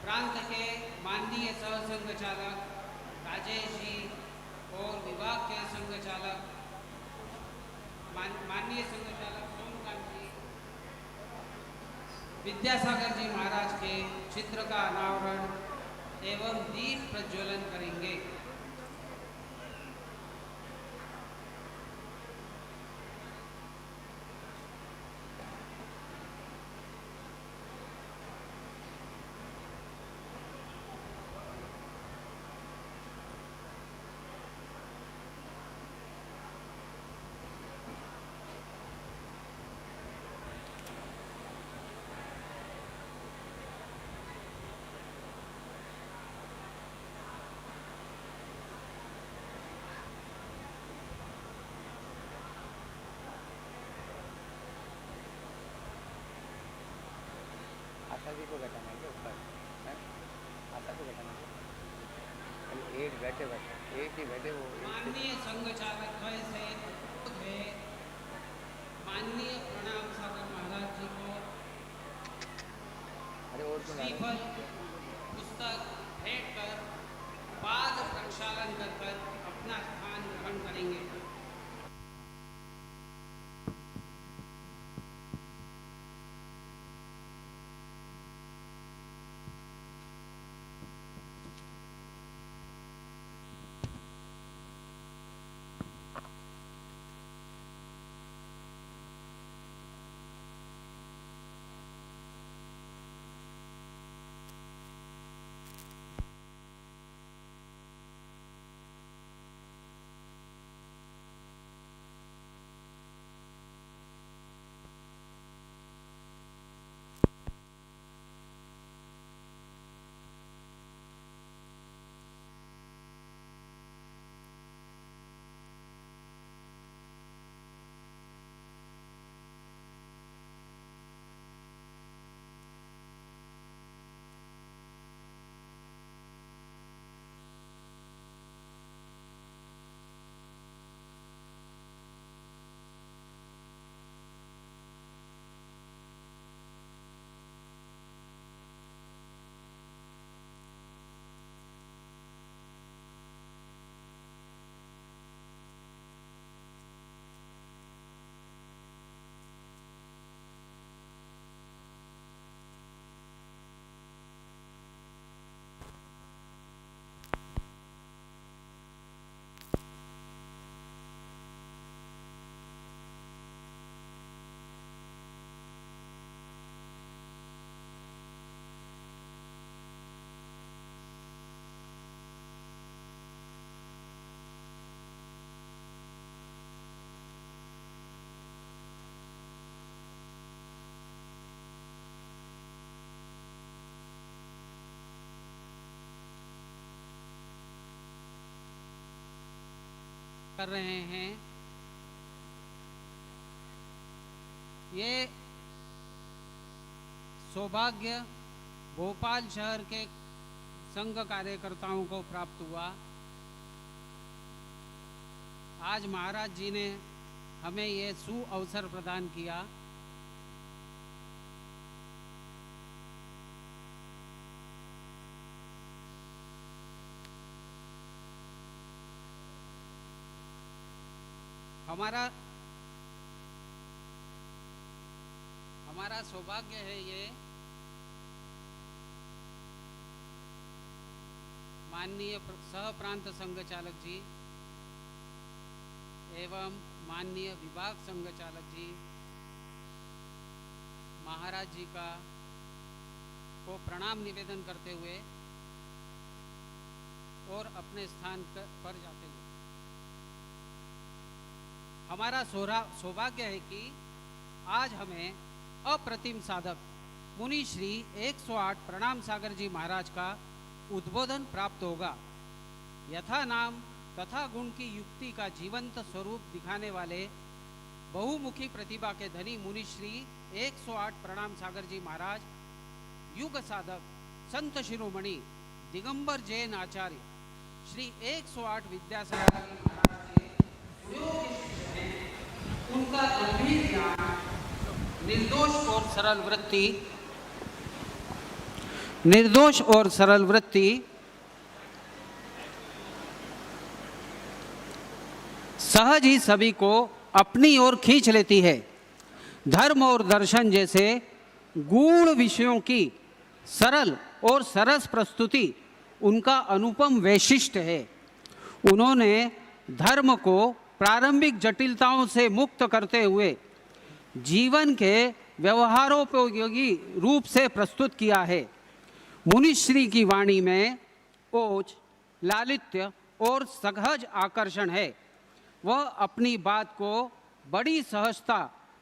प्रांत के माननीय सह संघचालक राजेश जी और विभाग के संघचालक माननीय संघचालक सोमकांत जी विद्यासागर जी महाराज के चित्र का अनावरण एवं दीप प्रज्वलन करेंगे। आशा जी को बैठाना है ऊपर, आशा को बैठाना है, एक बैठे एक ही बैठे वो। माननीय संघचालक से माननीय प्रणाम सागर महाराज जी को श्रीफल पुस्तक भेंट कर पाद प्रक्षालन कर अपना स्थान ग्रहण करेंगे। कर रहे हैं। ये सौभाग्य भोपाल शहर के संघ कार्यकर्ताओं को प्राप्त हुआ। आज महाराज जी ने हमें ये सुअवसर प्रदान किया। हमारा सौभाग्य है ये माननीय सह प्रांत संघचालक जी एवं माननीय विभाग संघचालक जी महाराज जी को प्रणाम निवेदन करते हुए और अपने स्थान पर जाते हुए हमारा सौभाग्य है कि आज हमें अप्रतिम साधक मुनि श्री 108 प्रणाम सागर जी महाराज का उद्बोधन प्राप्त होगा। यथा नाम तथा गुण की युक्ति का जीवंत स्वरूप दिखाने वाले बहुमुखी प्रतिभा के धनी मुनि श्री 108 प्रणाम सागर जी महाराज युग साधक संत शिरोमणि दिगंबर जैन आचार्य श्री 108 विद्यासागर जी महाराज के उनका गंभीर ज्ञान, निर्दोष और सरल वृत्ति, निर्दोष और सरल वृत्ति सहज ही सभी को अपनी ओर खींच लेती है। धर्म और दर्शन जैसे गूढ़ विषयों की सरल और सरस प्रस्तुति उनका अनुपम वैशिष्ट्य है। उन्होंने धर्म को प्रारंभिक जटिलताओं से मुक्त करते हुए जीवन के व्यवहारोपयोगी रूप से प्रस्तुत किया है। मुनिश्री की वाणी में ओज, लालित्य और सहज आकर्षण है। वह अपनी बात को बड़ी सहजता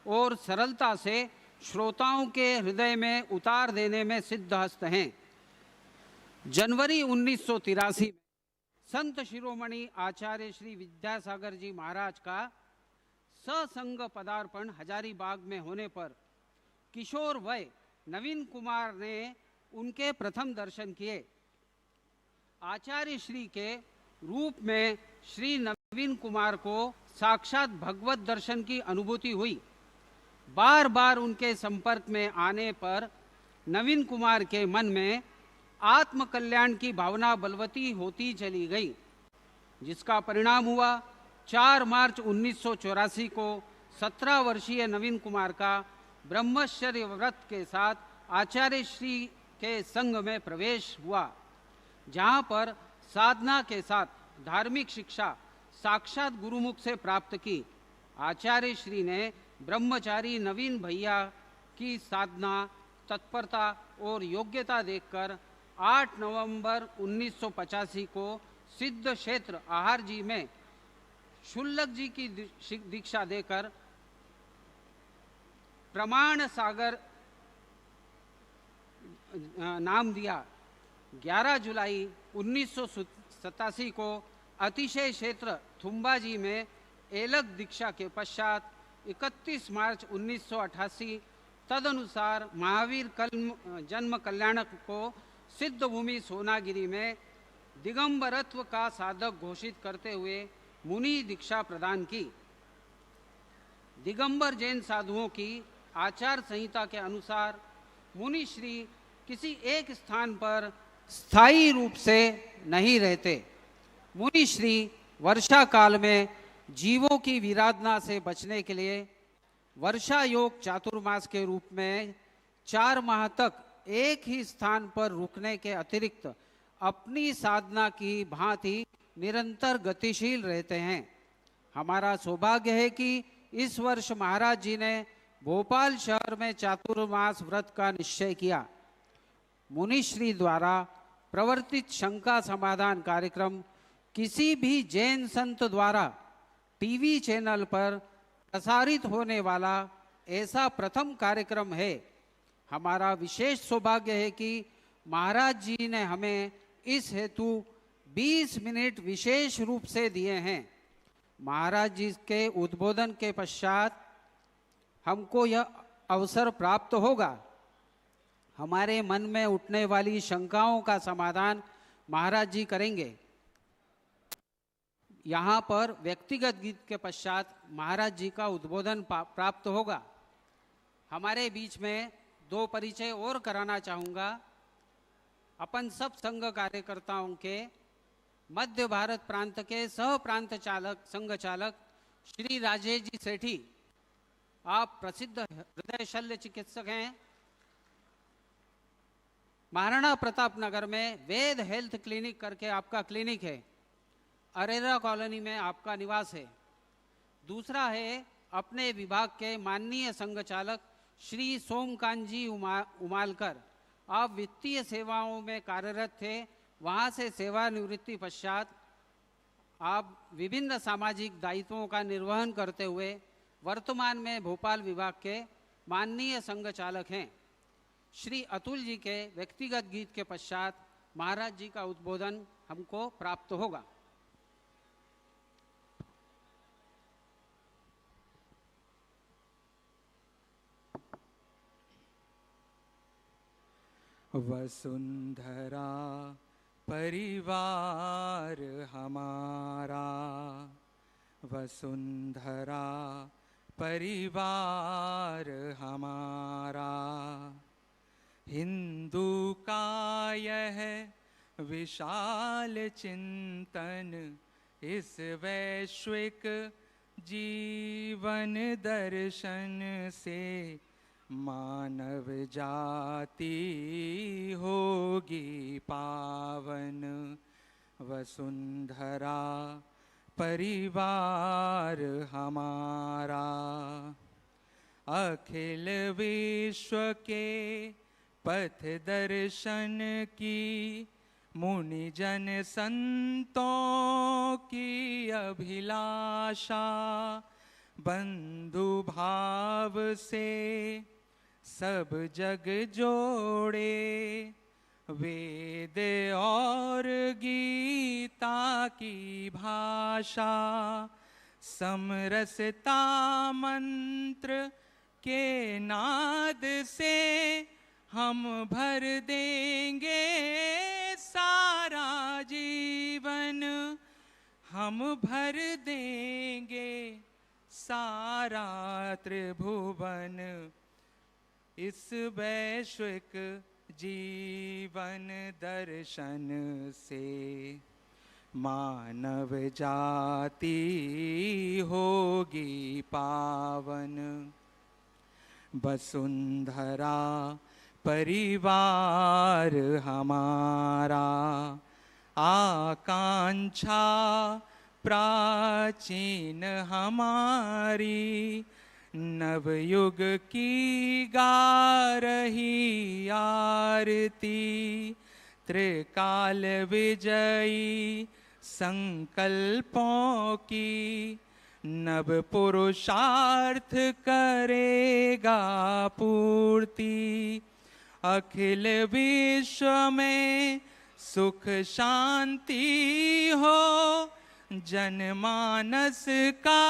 और सरलता से श्रोताओं के हृदय में उतार देने में सिद्धहस्त हैं। जनवरी 1983 में संत शिरोमणि आचार्य श्री विद्यासागर जी महाराज का ससंग पदार्पण हजारीबाग में होने पर किशोर वय नवीन कुमार ने उनके प्रथम दर्शन किए। आचार्य श्री के रूप में श्री नवीन कुमार को साक्षात भगवत दर्शन की अनुभूति हुई। बार बार उनके संपर्क में आने पर नवीन कुमार के मन में आत्म कल्याण की भावना बलवती होती चली गई, जिसका परिणाम हुआ 4 मार्च 1984 को 17 वर्षीय नवीन कुमार का ब्रह्मचर्य व्रत के साथ आचार्य श्री के संग में प्रवेश हुआ, जहाँ पर साधना के साथ धार्मिक शिक्षा साक्षात गुरुमुख से प्राप्त की। आचार्य श्री ने ब्रह्मचारी नवीन भैया की साधना, तत्परता और योग्यता देखकर 8 नवंबर 1985 को सिद्ध क्षेत्र आहार जी में शुल्लक जी की दीक्षा देकर प्रमाण सागर नाम दिया। 11 जुलाई 1987 को अतिशय क्षेत्र थुम्बा जी में एलक दीक्षा के पश्चात 31 मार्च 1988 तदनुसार महावीर जन्म कल्याणक को सिद्ध भूमि सोनागिरी में दिगंबरत्व का साधक घोषित करते हुए मुनि दीक्षा प्रदान की। दिगंबर जैन साधुओं की आचार संहिता के अनुसार मुनि श्री किसी एक स्थान पर स्थायी रूप से नहीं रहते। मुनि श्री वर्षा काल में जीवों की विराधना से बचने के लिए वर्षा योग चातुर्मास के रूप में 4 माह तक एक ही स्थान पर रुकने के अतिरिक्त अपनी साधना की भांति निरंतर गतिशील रहते हैं। हमारा सौभाग्य है कि इस वर्ष महाराज जी ने भोपाल शहर में चातुर्मास व्रत का निश्चय किया। मुनिश्री द्वारा प्रवर्तित शंका समाधान कार्यक्रम किसी भी जैन संत द्वारा टीवी चैनल पर प्रसारित होने वाला ऐसा प्रथम कार्यक्रम है। हमारा विशेष सौभाग्य है कि महाराज जी ने हमें इस हेतु 20 मिनट विशेष रूप से दिए हैं। महाराज जी के उद्बोधन के पश्चात हमको यह अवसर प्राप्त होगा। हमारे मन में उठने वाली शंकाओं का समाधान महाराज जी करेंगे। यहाँ पर व्यक्तिगत गीत के पश्चात महाराज जी का उद्बोधन प्राप्त होगा। हमारे बीच में 2 परिचय और कराना चाहूँगा। अपन सब संघ कार्यकर्ताओं के मध्य भारत प्रांत के सह प्रांत चालक संघ चालक श्री राजेश जी सेठी, आप प्रसिद्ध हृदय शल्य चिकित्सक हैं। महाराणा प्रताप नगर में वेद हेल्थ क्लिनिक करके आपका क्लिनिक है। अरेरा कॉलोनी में आपका निवास है। दूसरा है अपने विभाग के माननीय संघ चालक श्री सोमकांत जी उमालकर, आप वित्तीय सेवाओं में कार्यरत थे। वहाँ से सेवानिवृत्ति पश्चात आप विभिन्न सामाजिक दायित्वों का निर्वहन करते हुए वर्तमान में भोपाल विभाग के माननीय संघ चालक हैं। श्री अतुल जी के व्यक्तिगत गीत के पश्चात महाराज जी का उद्बोधन हमको प्राप्त होगा। वसुंधरा परिवार हमारा, वसुंधरा परिवार हमारा, हिंदू का यह विशाल चिंतन इस वैश्विक जीवन दर्शन से मानव जाति होगी पावन। वसुंधरा परिवार हमारा अखिल विश्व के पथ दर्शन की मुनिजन संतों की अभिलाषा। बंधु भाव से सब जग जोड़े वेद और गीता की भाषा। समरसता मंत्र के नाद से हम भर देंगे सारा जीवन। हम भर देंगे सारा त्रिभुवन। इस वैश्विक जीवन दर्शन से मानव जाति होगी पावन। वसुंधरा परिवार हमारा आकांक्षा प्राचीन हमारी। नवयुग की गा रही आरती। त्रिकाल विजयी संकल्पों की नव पुरुषार्थ करेगा पूर्ति। अखिल विश्व में सुख शांति हो जनमानस का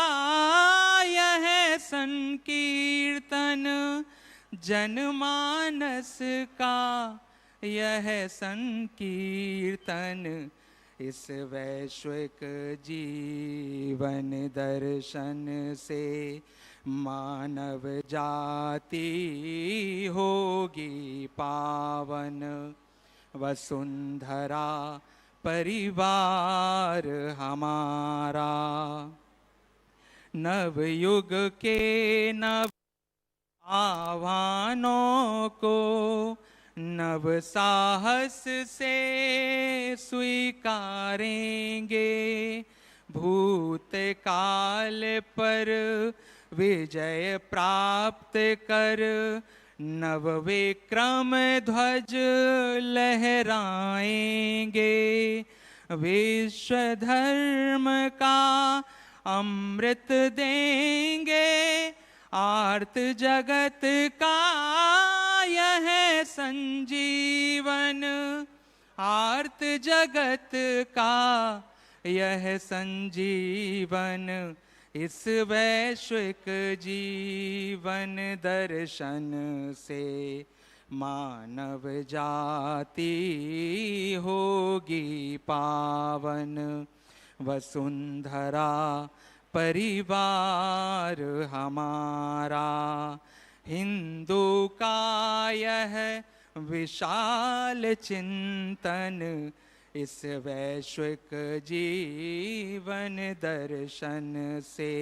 यह संकीर्तन। जनमानस का यह संकीर्तन इस वैश्विक जीवन दर्शन से मानव जाति होगी पावन। वसुंधरा परिवार हमारा नवयुग के नव आह्वानों को नव साहस से स्वीकारेंगे। भूतकाल पर विजय प्राप्त कर नव विक्रम ध्वज लहराएंगे। विश्व धर्म का अमृत देंगे। आर्त जगत का यह संजीवन। आर्त जगत का यह संजीवन इस वैश्विक जीवन दर्शन से मानव जाति होगी पावन। वसुंधरा परिवार हमारा हिंदू का यह विशाल चिंतन इस वैश्विक जीवन दर्शन से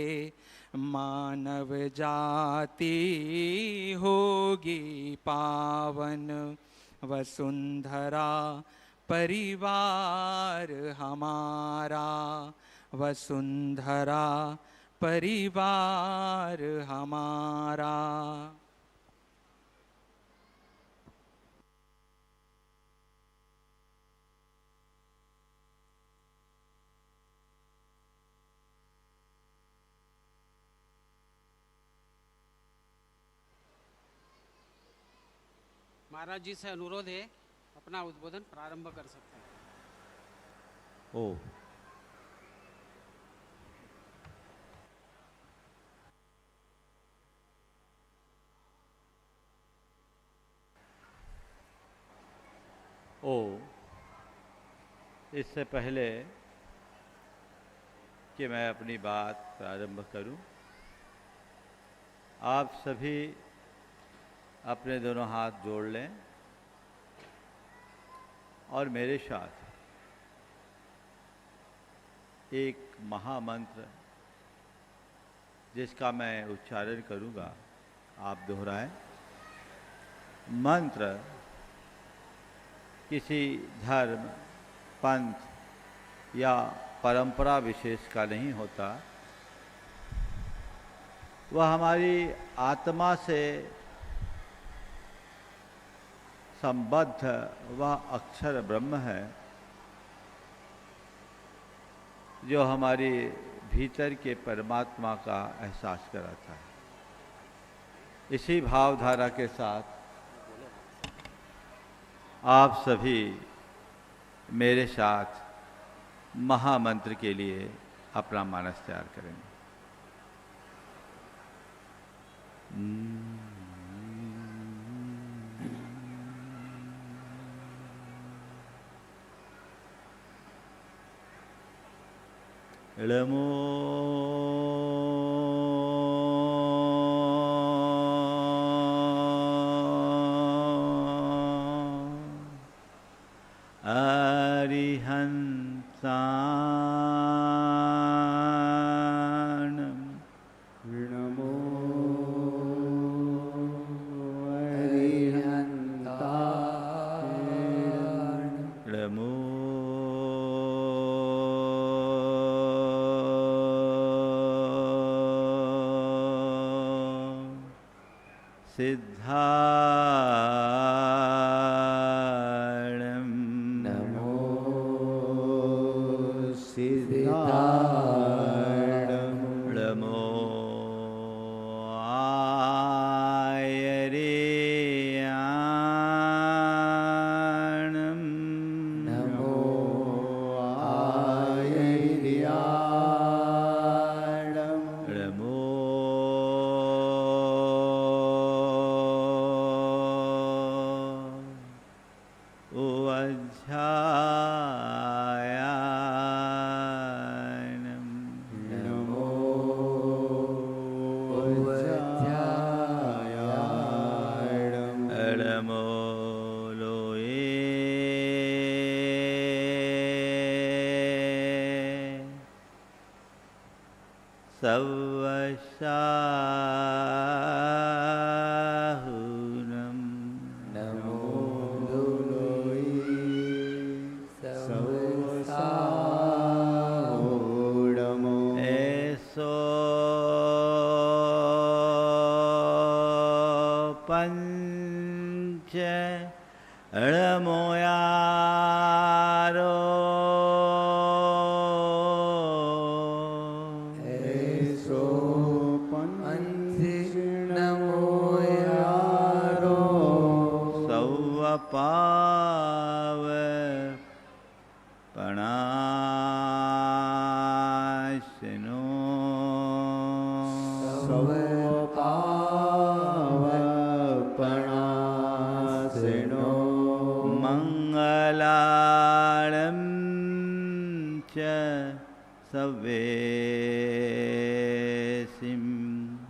मानव जाति होगी पावन। वसुंधरा परिवार हमारा वसुंधरा परिवार हमारा। महाराज जी से अनुरोध है, अपना उद्बोधन प्रारंभ कर सकते हैं। ओ इससे पहले कि मैं अपनी बात प्रारंभ करूं, आप सभी अपने दोनों हाथ जोड़ लें और मेरे साथ एक महामंत्र जिसका मैं उच्चारण करूंगा, आप दोहराएं। मंत्र किसी धर्म, पंथ या परंपरा विशेष का नहीं होता, वह हमारी आत्मा से संबद्ध वह अक्षर ब्रह्म है जो हमारी भीतर के परमात्मा का एहसास कराता है। इसी भावधारा के साथ आप सभी मेरे साथ महामंत्र के लिए अपना मानस तैयार करेंगे। इळमो अरिहंसाणं नमो अरिहंताणं इळमो सिद्धाणं नमो सिद्धाणं नमो आयर्याणं नमो आयर्याणं नमो उवध्यायानं नमो अध्यायाणं नमो लोये सवशाहुनं नमो लोये सवसाहोडमो एसो पंच अळमोयारो एसो पंच नमो यारो सौवपाव पणाशनो सवपावपणासिनो मंगलाळं च सवेसिं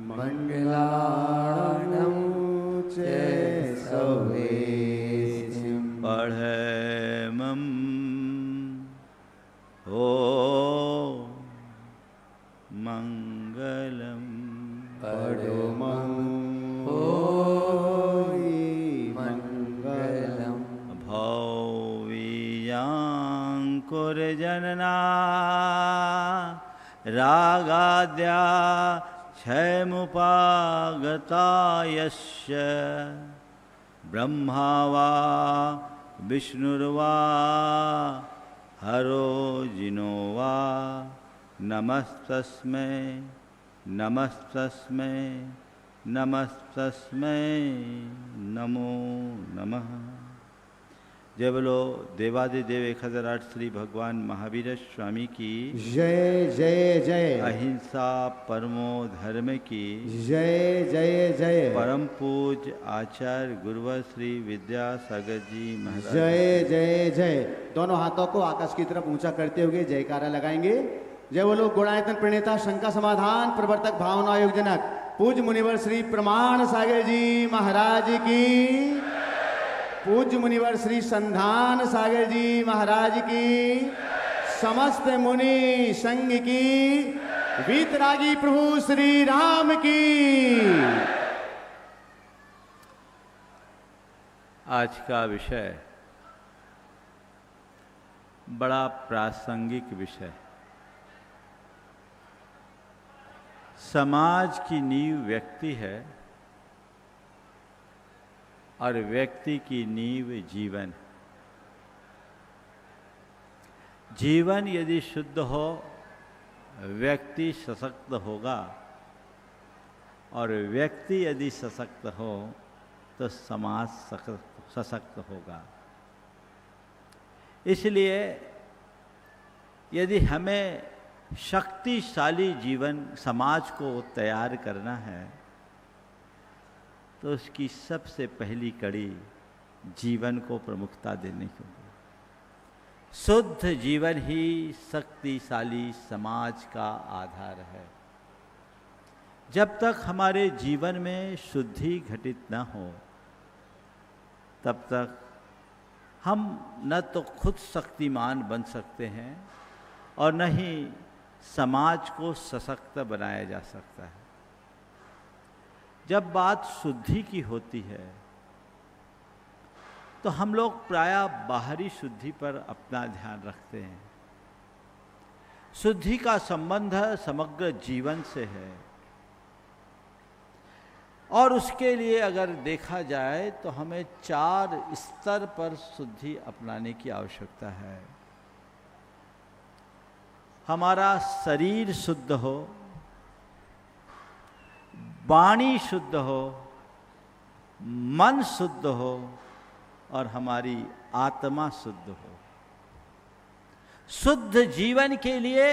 मङ्गलाणं च सवेसिं पढमं हो मंगलम् पडुमं होयि मङ्गलम् भौवीयाङ्कुरजनना रागाद्या क्षयमुपागता यस्य ब्रह्मा वा विष्णुर्वा हरो जिनो वा नमस्तस्मै नमस्तस्मै नमस्तस्मै नमो नमः। जय बोलो देवादिदेव 1008 श्री भगवान महावीर स्वामी की जय जय जय अहिंसा परमो धर्म की जय जय जय परम पूज आचार्य गुरुवर श्री विद्यासागर जी महाराज जय जय जय। दोनों हाथों को आकाश की तरफ ऊंचा करते हुए जयकारा लगाएंगे। जय बोलो गुणायतन प्रणेता शंका समाधान प्रवर्तक भावना योगजनक पूज मुनिवर श्री प्रमाण सागर जी महाराज की। पूज्य मुनिवर श्री संधान सागर जी महाराज की, समस्त मुनि संघ की, वीतरागी प्रभु श्री राम की। आज का विषय बड़ा प्रासंगिक विषय। समाज की नींव व्यक्ति है और व्यक्ति की नींव जीवन। जीवन यदि शुद्ध हो, व्यक्ति सशक्त होगा, और व्यक्ति यदि सशक्त हो तो समाज सशक्त होगा। इसलिए यदि हमें शक्तिशाली जीवन समाज को तैयार करना है तो उसकी सबसे पहली कड़ी जीवन को प्रमुखता देनी होगी। शुद्ध जीवन ही शक्तिशाली समाज का आधार है। जब तक हमारे जीवन में शुद्धि घटित न हो तब तक हम न तो खुद शक्तिमान बन सकते हैं और न ही समाज को सशक्त बनाया जा सकता है। जब बात शुद्धि की होती है तो हम लोग प्रायः बाहरी शुद्धि पर अपना ध्यान रखते हैं। शुद्धि का संबंध समग्र जीवन से है और उसके लिए अगर देखा जाए तो हमें 4 स्तर पर शुद्धि अपनाने की आवश्यकता है। हमारा शरीर शुद्ध हो, वाणी शुद्ध हो, मन शुद्ध हो और हमारी आत्मा शुद्ध हो। शुद्ध जीवन के लिए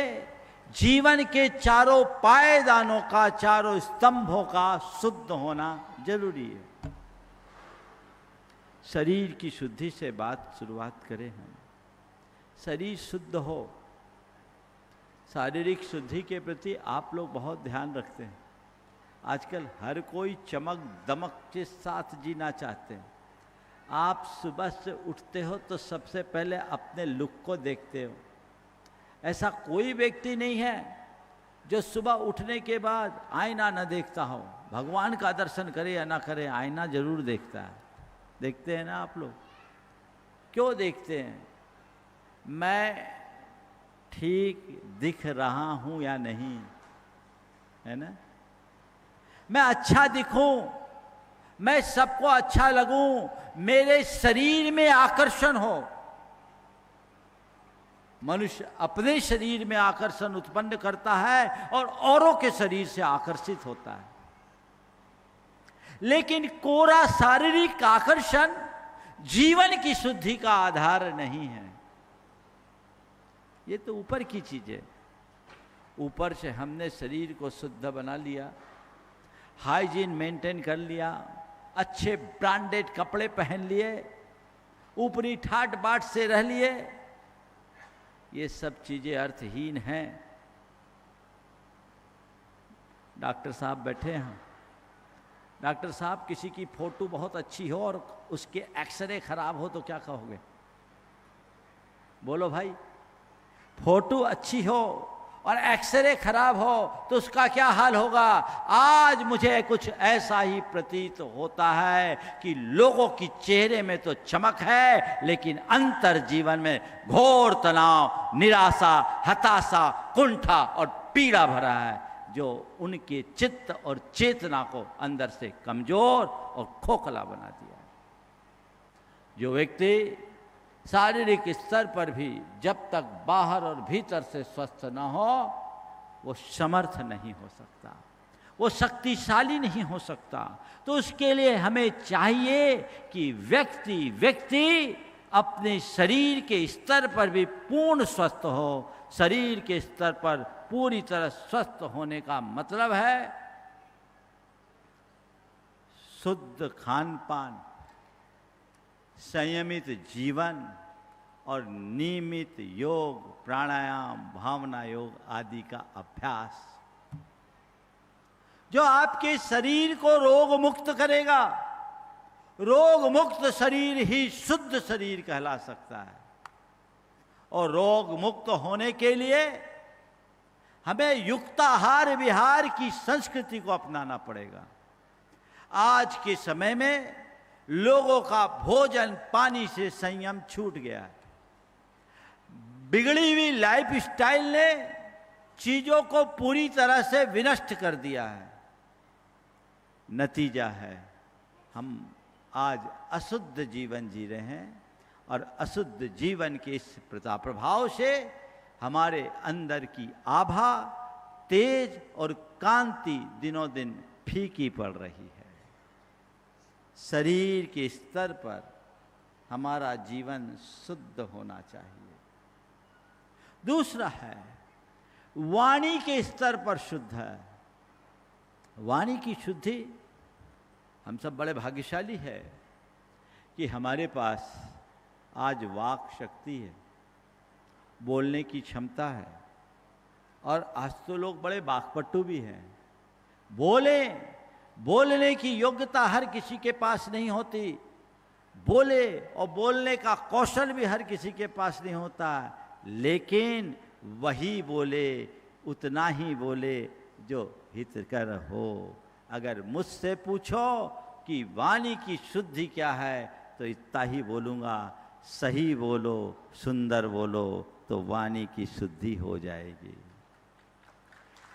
जीवन के चारों पायदानों का, चारों स्तंभों का शुद्ध होना जरूरी है। शरीर की शुद्धि से बात शुरुआत करें हम। शरीर शुद्ध हो, शारीरिक शुद्धि के प्रति आप लोग बहुत ध्यान रखते हैं। आजकल हर कोई चमक दमक के साथ जीना चाहते हैं। आप सुबह से उठते हो तो सबसे पहले अपने लुक को देखते हो। ऐसा कोई व्यक्ति नहीं है जो सुबह उठने के बाद आईना न देखता हो। भगवान का दर्शन करे या ना करे, आईना जरूर देखता है। देखते हैं ना आप लोग? क्यों देखते हैं? मैं ठीक दिख रहा हूं या नहीं, है ना? मैं अच्छा दिखूं, मैं सबको अच्छा लगूं, मेरे शरीर में आकर्षण हो। मनुष्य अपने शरीर में आकर्षण उत्पन्न करता है और औरों के शरीर से आकर्षित होता है। लेकिन कोरा शारीरिक आकर्षण जीवन की शुद्धि का आधार नहीं है। ये तो ऊपर की चीज है। ऊपर से हमने शरीर को शुद्ध बना लिया, हाइजीन मेंटेन कर लिया, अच्छे ब्रांडेड कपड़े पहन लिए, ऊपरी ठाट बाट से रह लिए। ये सब चीजें अर्थहीन हैं। डॉक्टर साहब बैठे हैं। डॉक्टर साहब, किसी की फोटो बहुत अच्छी हो और उसके एक्सरे खराब हो तो क्या कहोगे? बोलो भाई। फोटो अच्छी हो और एक्सरे खराब हो तो उसका क्या हाल होगा? आज मुझे कुछ ऐसा ही प्रतीत होता है कि लोगों की चेहरे में तो चमक है लेकिन अंतर जीवन में घोर तनाव, निराशा, हताशा, कुंठा और पीड़ा भरा है, जो उनके चित्त और चेतना को अंदर से कमजोर और खोखला बना दिया है। जो व्यक्ति शारीरिक स्तर पर भी जब तक बाहर और भीतर से स्वस्थ न हो, वो समर्थ नहीं हो सकता, वो शक्तिशाली नहीं हो सकता। तो उसके लिए हमें चाहिए कि व्यक्ति अपने शरीर के स्तर पर भी पूर्ण स्वस्थ हो। शरीर के स्तर पर पूरी तरह स्वस्थ होने का मतलब है शुद्ध खान पान, संयमित जीवन और नियमित योग, प्राणायाम, भावना योग आदि का अभ्यास, जो आपके शरीर को रोग मुक्त करेगा रोग मुक्त शरीर ही शुद्ध शरीर कहला सकता है। और रोग मुक्त होने के लिए हमें युक्ताहार विहार की संस्कृति को अपनाना पड़ेगा। आज के समय में लोगों का भोजन पानी से संयम छूट गया है। बिगड़ी हुई लाइफ स्टाइल ने चीजों को पूरी तरह से विनष्ट कर दिया है। नतीजा है हम आज अशुद्ध जीवन जी रहे हैं और अशुद्ध जीवन के इस प्रभाव से हमारे अंदर की आभा, तेज और कांति दिनों दिन फीकी पड़ रही है। शरीर के स्तर पर हमारा जीवन शुद्ध होना चाहिए। दूसरा है वाणी के स्तर पर शुद्ध है। वाणी की शुद्धि, हम सब बड़े भाग्यशाली है कि हमारे पास आज वाक शक्ति है, बोलने की क्षमता है। और आज तो लोग बड़े वाकपटु भी हैं। बोलने की योग्यता हर किसी के पास नहीं होती। बोले और बोलने का कौशल भी हर किसी के पास नहीं होता। लेकिन वही बोले, उतना ही बोले जो हितकर हो। अगर मुझसे पूछो कि वाणी की शुद्धि क्या है तो इतना ही बोलूँगा, सही बोलो, सुंदर बोलो तो वाणी की शुद्धि हो जाएगी।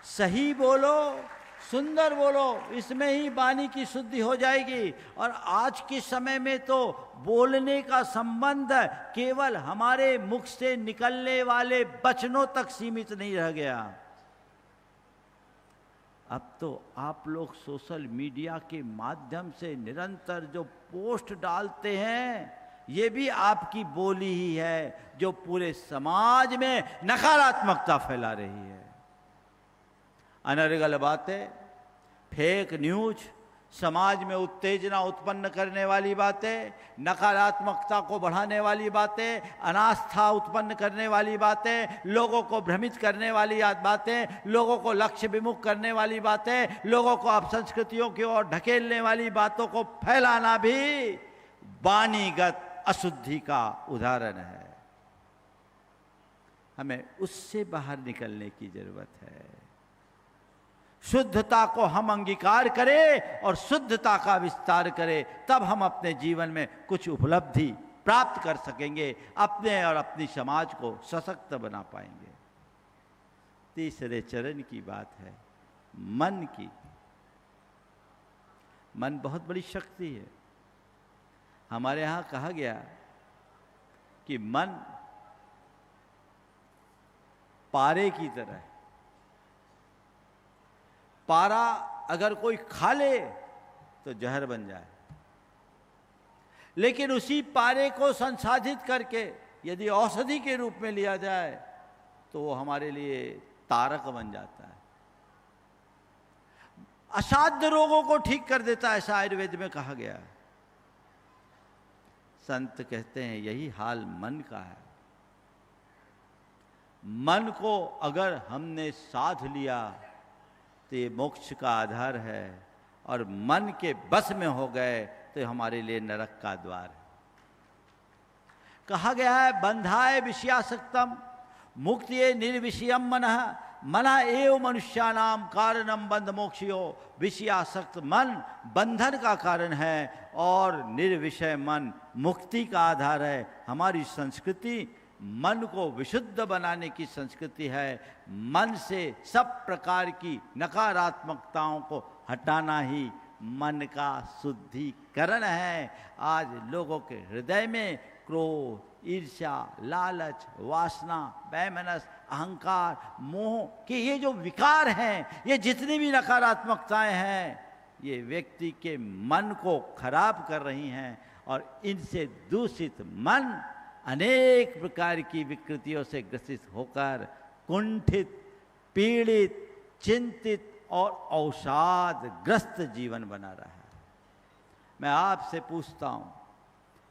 सही बोलो, सुंदर बोलो, इसमें ही वाणी की शुद्धि हो जाएगी। और आज के समय में तो बोलने का संबंध केवल हमारे मुख से निकलने वाले वचनों तक सीमित नहीं रह गया। अब तो आप लोग सोशल मीडिया के माध्यम से निरंतर जो पोस्ट डालते हैं, ये भी आपकी बोली ही है जो पूरे समाज में नकारात्मकता फैला रही है। अनर्गल बातें, फेक न्यूज, समाज में उत्तेजना उत्पन्न करने वाली बातें, नकारात्मकता को बढ़ाने वाली बातें, अनास्था उत्पन्न करने वाली बातें, लोगों को भ्रमित करने वाली बातें, लोगों को लक्ष्य विमुख करने वाली बातें, लोगों को अपसंस्कृतियों की ओर ढकेलने वाली बातों को फैलाना भी वाणीगत अशुद्धि का उदाहरण है। हमें उससे बाहर निकलने की जरूरत है। शुद्धता को हम अंगीकार करें और शुद्धता का विस्तार करें, तब हम अपने जीवन में कुछ उपलब्धि प्राप्त कर सकेंगे, अपने और अपनी समाज को सशक्त बना पाएंगे। तीसरे चरण की बात है मन की। मन बहुत बड़ी शक्ति है। हमारे यहाँ कहा गया कि मन पारे की तरह है। पारा अगर कोई खा ले तो जहर बन जाए, लेकिन उसी पारे को संसाधित करके यदि औषधि के रूप में लिया जाए तो वो हमारे लिए तारक बन जाता है, असाध्य रोगों को ठीक कर देता है। ऐसा आयुर्वेद में कहा गया है। संत कहते हैं यही हाल मन का है। मन को अगर हमने साध लिया तो ये मोक्ष का आधार है, और मन के बस में हो गए तो हमारे लिए नरक का द्वार है। कहा गया है बंधाए विषयासक्तम मुक्तिये निर्विषयम मनः मना एव मनुष्यानाम कारणम बंध मोक्षयो। विषयासक्त मन बंधन का कारण है और निर्विषय मन मुक्ति का आधार है। हमारी संस्कृति मन को विशुद्ध बनाने की संस्कृति है। मन से सब प्रकार की नकारात्मकताओं को हटाना ही मन का शुद्धिकरण है। आज लोगों के हृदय में क्रोध, ईर्ष्या, लालच, वासना, वैमनस, अहंकार, मोह के ये जो विकार हैं, ये जितनी भी नकारात्मकताएं हैं, ये व्यक्ति के मन को खराब कर रही हैं। और इनसे दूषित मन अनेक प्रकार की विकृतियों से ग्रसित होकर कुंठित, पीड़ित, चिंतित और अवसादग्रस्त जीवन बना रहा है। मैं आपसे पूछता हूं,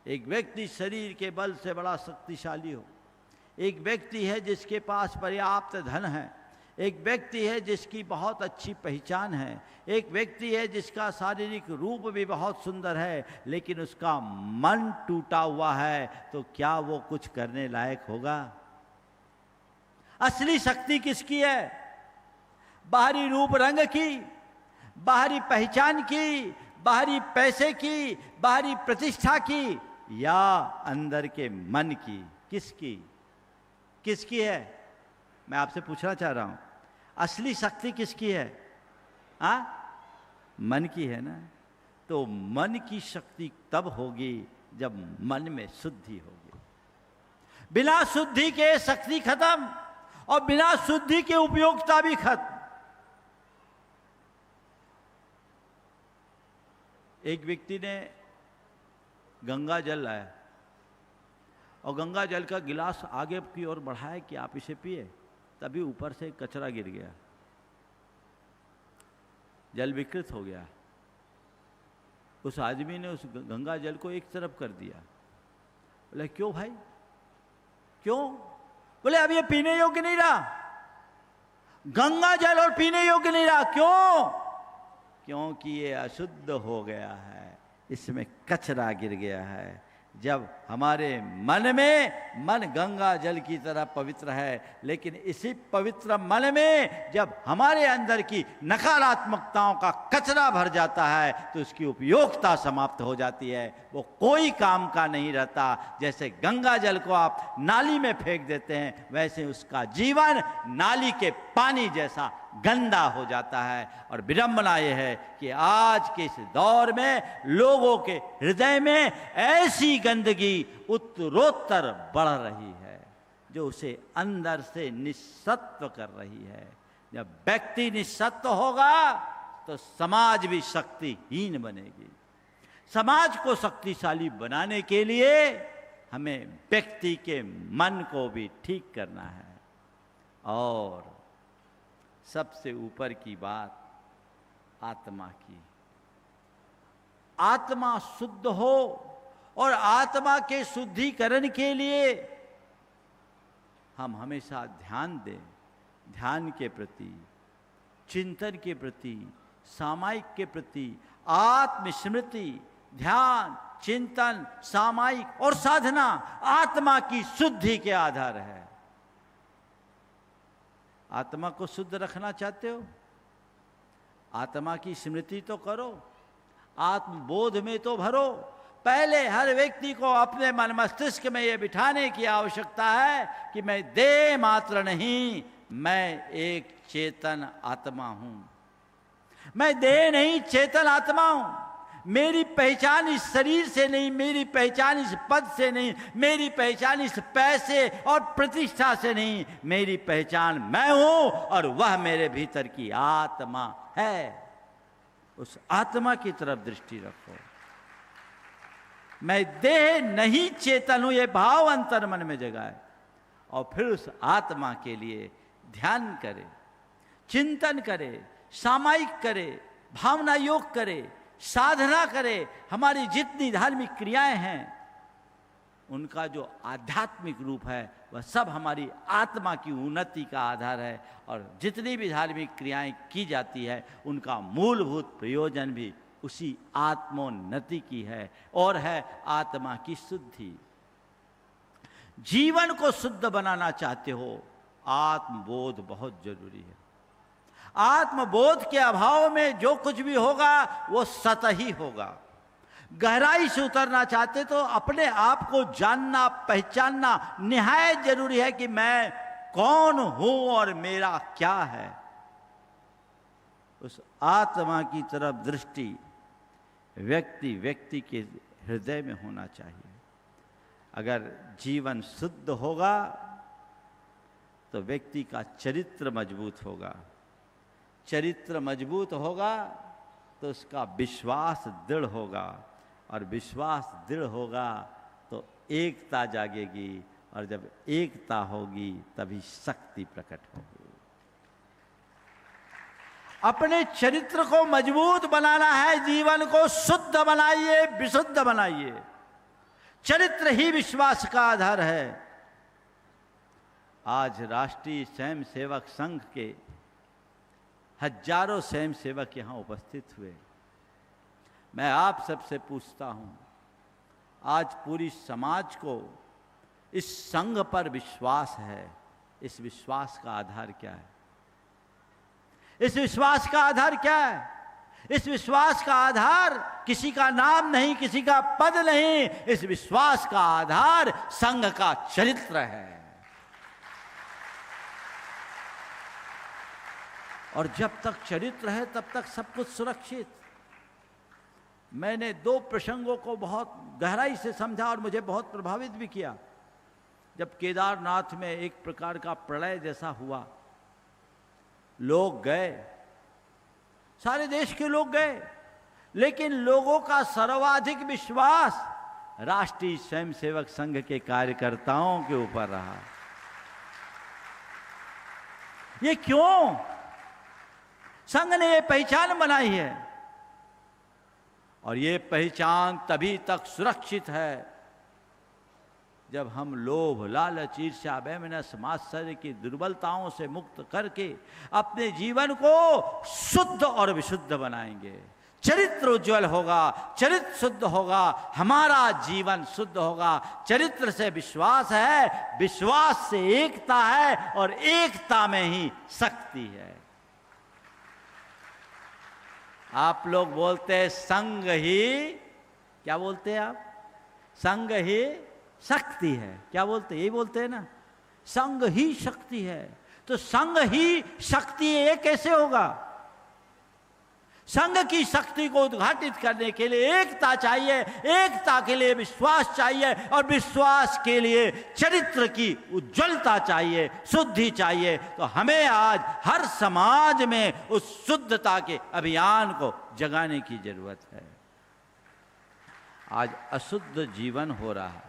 एक व्यक्ति शरीर के बल से बड़ा शक्तिशाली हो, एक व्यक्ति है जिसके पास पर्याप्त धन है, एक व्यक्ति है जिसकी बहुत अच्छी पहचान है, एक व्यक्ति है जिसका शारीरिक रूप भी बहुत सुंदर है, लेकिन उसका मन टूटा हुआ है, तो क्या वो कुछ करने लायक होगा? असली शक्ति किसकी है? बाहरी रूप रंग की, बाहरी पहचान की, बाहरी पैसे की, बाहरी प्रतिष्ठा की, या अंदर के मन की? किसकी? किसकी है? मैं आपसे पूछना चाह रहा हूं, असली शक्ति किसकी है? मन की है ना। तो मन की शक्ति तब होगी जब मन में शुद्धि होगी। बिना शुद्धि के शक्ति खत्म, और बिना शुद्धि के उपयोगिता भी खत्म। एक व्यक्ति ने गंगा जल लाया और गंगा जल का गिलास आगे की ओर बढ़ाया कि आप इसे पिए, तभी ऊपर से कचरा गिर गया, जल विकृत हो गया। उस आदमी ने उस गंगा जल को एक तरफ कर दिया। बोले क्यों भाई, क्यों? बोले अब ये पीने योग्य नहीं रहा, गंगा जल और पीने योग्य नहीं रहा। क्यों? क्योंकि ये अशुद्ध हो गया है, इसमें कचरा गिर गया है। जब हमारे मन में, मन गंगा जल की तरह पवित्र है, लेकिन इसी पवित्र मन में जब हमारे अंदर की नकारात्मकताओं का कचरा भर जाता है, तो उसकी उपयोगिता समाप्त हो जाती है, वो कोई काम का नहीं रहता। जैसे गंगा जल को आप नाली में फेंक देते हैं, वैसे उसका जीवन नाली के पानी जैसा गंदा हो जाता है। और विडंबना यह है कि आज के इस दौर में लोगों के हृदय में ऐसी गंदगी उत्तरोत्तर बढ़ रही है, जो उसे अंदर से निस्सत्व कर रही है। जब व्यक्ति निस्सत्व होगा तो समाज भी शक्तिहीन बनेगी। समाज को शक्तिशाली बनाने के लिए हमें व्यक्ति के मन को भी ठीक करना है। और सबसे ऊपर की बात आत्मा की। आत्मा शुद्ध हो, और आत्मा के शुद्धिकरण के लिए हम हमेशा ध्यान दें, ध्यान के प्रति, चिंतन के प्रति, सामायिक के प्रति, आत्मस्मृति, ध्यान, चिंतन, सामायिक और साधना आत्मा की शुद्धि के आधार है। आत्मा को शुद्ध रखना चाहते हो? आत्मा की स्मृति तो करो, आत्मबोध में तो भरो। पहले हर व्यक्ति को अपने मन मस्तिष्क में यह बिठाने की आवश्यकता है कि मैं देह मात्र नहीं, मैं एक चेतन आत्मा हूं। मैं देह नहीं, चेतन आत्मा हूं। मेरी पहचान इस शरीर से नहीं, मेरी पहचान इस पद से नहीं, मेरी पहचान इस पैसे और प्रतिष्ठा से नहीं, मेरी पहचान मैं हूं और वह मेरे भीतर की आत्मा है। उस आत्मा की तरफ दृष्टि रखो। मैं देह नहीं, चेतन हूं, यह भाव अंतर मन में जगाए, और फिर उस आत्मा के लिए ध्यान करे, चिंतन करे, सामायिक करे, भावना योग करे, साधना करे। हमारी जितनी धार्मिक क्रियाएं हैं, उनका जो आध्यात्मिक रूप है, वह सब हमारी आत्मा की उन्नति का आधार है। और जितनी भी धार्मिक क्रियाएं की जाती है, उनका मूलभूत प्रयोजन भी उसी आत्मोन्नति की है, और है आत्मा की शुद्धि। जीवन को शुद्ध बनाना चाहते हो, आत्मबोध बहुत जरूरी है। आत्मबोध के अभाव में जो कुछ भी होगा वो सतही होगा। गहराई से उतरना चाहते तो अपने आप को जानना, पहचानना निहायत जरूरी है कि मैं कौन हूं और मेरा क्या है। उस आत्मा की तरफ दृष्टि व्यक्ति व्यक्ति के हृदय में होना चाहिए। अगर जीवन शुद्ध होगा तो व्यक्ति का चरित्र मजबूत होगा। चरित्र मजबूत होगा तो उसका विश्वास दृढ़ होगा, और विश्वास दृढ़ होगा तो एकता जागेगी, और जब एकता होगी तभी शक्ति प्रकट होगी। अपने चरित्र को मजबूत बनाना है, जीवन को शुद्ध बनाइए, विशुद्ध बनाइए। चरित्र ही विश्वास का आधार है। आज राष्ट्रीय स्वयं सेवक संघ के हजारों स्वयं सेवक यहाँ उपस्थित हुए। मैं आप सबसे पूछता हूं, आज पूरी समाज को इस संघ पर विश्वास है, इस विश्वास का आधार क्या है? इस विश्वास का आधार क्या है? इस विश्वास का आधार किसी का नाम नहीं, किसी का पद नहीं, इस विश्वास का आधार संघ का चरित्र है। और जब तक चरित्र है तब तक सब कुछ सुरक्षित। मैंने 2 प्रसंगों को बहुत गहराई से समझा और मुझे बहुत प्रभावित भी किया। जब केदारनाथ में एक प्रकार का प्रलय जैसा हुआ, लोग गए, सारे देश के लोग गए, लेकिन लोगों का सर्वाधिक विश्वास राष्ट्रीय स्वयंसेवक संघ के कार्यकर्ताओं के ऊपर रहा। ये क्यों? संघ ने ये पहचान बनाई है, और ये पहचान तभी तक सुरक्षित है जब हम लोभ, लालच, ईर्ष्या, वैमनस्य, मात्सर्य की दुर्बलताओं से मुक्त करके अपने जीवन को शुद्ध और विशुद्ध बनाएंगे। चरित्र उज्जवल होगा, चरित्र शुद्ध होगा, हमारा जीवन शुद्ध होगा। चरित्र से विश्वास है, विश्वास से एकता है, और एकता में ही शक्ति है। आप लोग बोलते हैं संघ ही, क्या बोलते हैं आप? संघ ही शक्ति है। क्या बोलते हैं? यही बोलते हैं ना, संघ ही शक्ति है। तो संघ ही शक्ति है, ये कैसे होगा? संघ की शक्ति को उद्घाटित करने के लिए एकता चाहिए, एकता के लिए विश्वास चाहिए, और विश्वास के लिए चरित्र की उज्ज्वलता चाहिए, शुद्धि चाहिए। तो हमें आज हर समाज में उस शुद्धता के अभियान को जगाने की जरूरत है। आज अशुद्ध जीवन हो रहा है,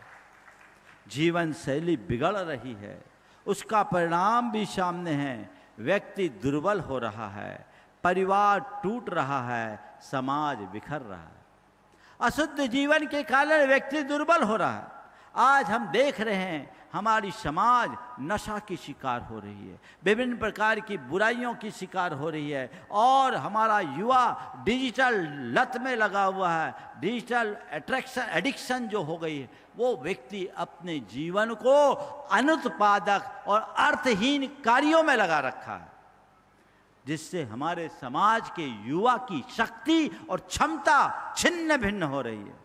जीवन शैली बिगड़ रही है, उसका परिणाम भी सामने है। व्यक्ति दुर्बल हो रहा है, परिवार टूट रहा है, समाज बिखर रहा है। अशुद्ध जीवन के कारण व्यक्ति दुर्बल हो रहा है। आज हम देख रहे हैं हमारी समाज नशा की शिकार हो रही है, विभिन्न प्रकार की बुराइयों की शिकार हो रही है, और हमारा युवा डिजिटल लत में लगा हुआ है। डिजिटल एडिक्शन जो हो गई है, वो व्यक्ति अपने जीवन को अनुत्पादक और अर्थहीन कार्यों में लगा रखा है, जिससे हमारे समाज के युवा की शक्ति और क्षमता छिन्न भिन्न हो रही है।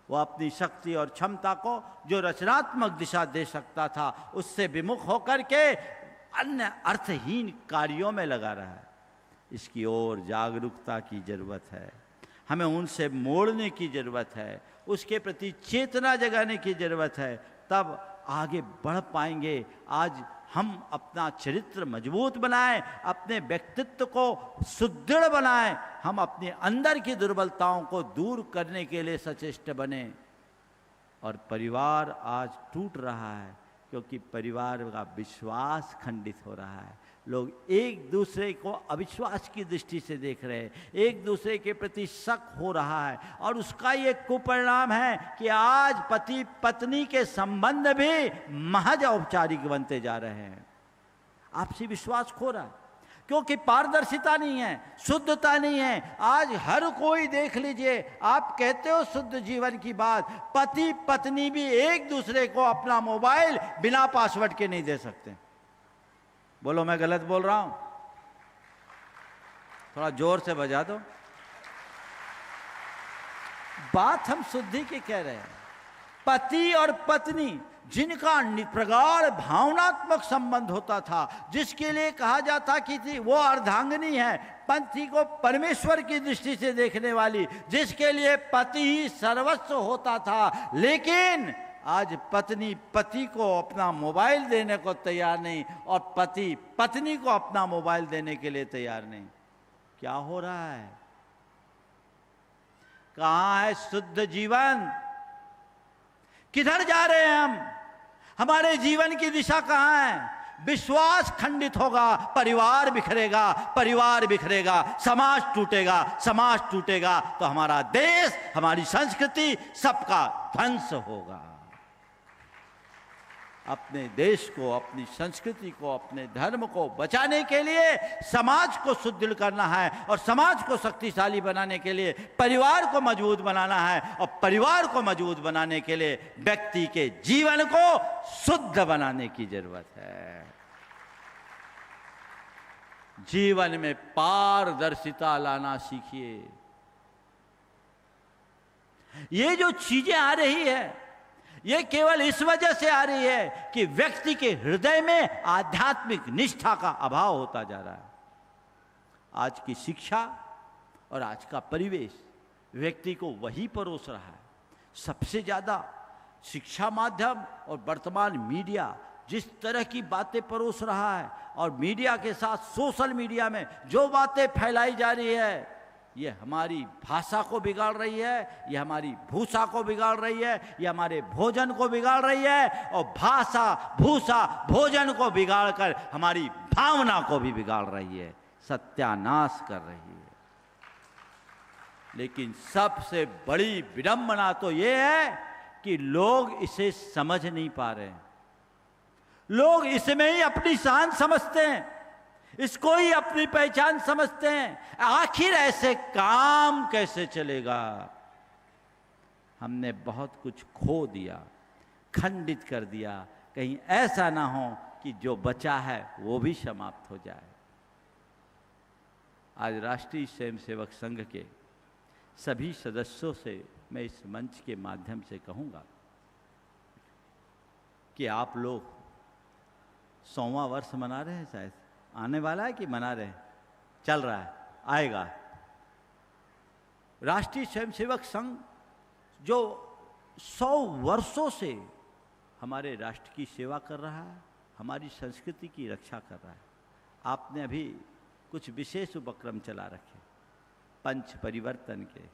वो अपनी शक्ति और क्षमता को जो रचनात्मक दिशा दे सकता था, उससे विमुख होकर के अन्य अर्थहीन कार्यों में लगा रहा है। इसकी ओर जागरूकता की जरूरत है, हमें उनसे मोड़ने की जरूरत है, उसके प्रति चेतना जगाने की जरूरत है, तब आगे बढ़ पाएंगे। आज हम अपना चरित्र मजबूत बनाएं, अपने व्यक्तित्व को सुदृढ़ बनाएं, हम अपने अंदर की दुर्बलताओं को दूर करने के लिए सचेष्ट बने। और परिवार आज टूट रहा है क्योंकि परिवार का विश्वास खंडित हो रहा है। लोग एक दूसरे को अविश्वास की दृष्टि से देख रहे हैं, एक दूसरे के प्रति शक हो रहा है, और उसका ये कुपरिणाम है कि आज पति पत्नी के संबंध भी महज औपचारिक बनते जा रहे हैं। आपसी विश्वास खो रहा है क्योंकि पारदर्शिता नहीं है, शुद्धता नहीं है। आज हर कोई देख लीजिए, आप कहते हो शुद्ध जीवन की बात, पति पत्नी भी एक दूसरे को अपना मोबाइल बिना पासवर्ड के नहीं दे सकते। बोलो मैं गलत बोल रहा हूं? थोड़ा जोर से बजा दो। बात हम शुद्धि की कह रहे हैं। पति और पत्नी जिनका प्रगाढ़ भावनात्मक संबंध होता था, जिसके लिए कहा जाता कि वो अर्धांगिनी है, पति को परमेश्वर की दृष्टि से देखने वाली, जिसके लिए पति ही सर्वस्व होता था, लेकिन आज पत्नी पति को अपना मोबाइल देने को तैयार नहीं, और पति पत्नी को अपना मोबाइल देने के लिए तैयार नहीं। क्या हो रहा है? कहां है शुद्ध जीवन? किधर जा रहे हैं हम? हमारे जीवन की दिशा कहां है? विश्वास खंडित होगा, परिवार बिखरेगा, परिवार बिखरेगा, समाज टूटेगा, समाज टूटेगा तो हमारा देश, हमारी संस्कृति सबका ध्वंस होगा। अपने देश को, अपनी संस्कृति को, अपने धर्म को बचाने के लिए समाज को सुदृढ़ करना है और समाज को शक्तिशाली बनाने के लिए परिवार को मजबूत बनाना है और परिवार को मजबूत बनाने के लिए व्यक्ति के जीवन को शुद्ध बनाने की जरूरत है। जीवन में पारदर्शिता लाना सीखिए। ये जो चीजें आ रही है ये केवल इस वजह से आ रही है कि व्यक्ति के हृदय में आध्यात्मिक निष्ठा का अभाव होता जा रहा है। आज की शिक्षा और आज का परिवेश व्यक्ति को वही परोस रहा है। सबसे ज्यादा शिक्षा माध्यम और वर्तमान मीडिया जिस तरह की बातें परोस रहा है और मीडिया के साथ सोशल मीडिया में जो बातें फैलाई जा रही है, ये हमारी भाषा को बिगाड़ रही है, ये हमारी भूषा को बिगाड़ रही है, ये हमारे भोजन को बिगाड़ रही है और भाषा, भूषा, भोजन को बिगाड़ कर हमारी भावना को भी बिगाड़ रही है, सत्यानाश कर रही है। लेकिन सबसे बड़ी विडंबना तो ये है कि लोग इसे समझ नहीं पा रहे हैं। लोग इसमें ही अपनी शान समझते हैं, इसको ही अपनी पहचान समझते हैं। आखिर ऐसे काम कैसे चलेगा? हमने बहुत कुछ खो दिया, खंडित कर दिया। कहीं ऐसा ना हो कि जो बचा है वो भी समाप्त हो जाए। आज राष्ट्रीय स्वयंसेवक संघ के सभी सदस्यों से मैं इस मंच के माध्यम से कहूंगा कि आप लोग 100वां वर्ष मना रहे हैं, शायद आने वाला है कि मना रहे हैं, चल रहा है, आएगा। राष्ट्रीय स्वयंसेवक संघ जो 100 वर्षों से हमारे राष्ट्र की सेवा कर रहा है, हमारी संस्कृति की रक्षा कर रहा है। आपने अभी कुछ विशेष उपक्रम चला रखे, पंच परिवर्तन के,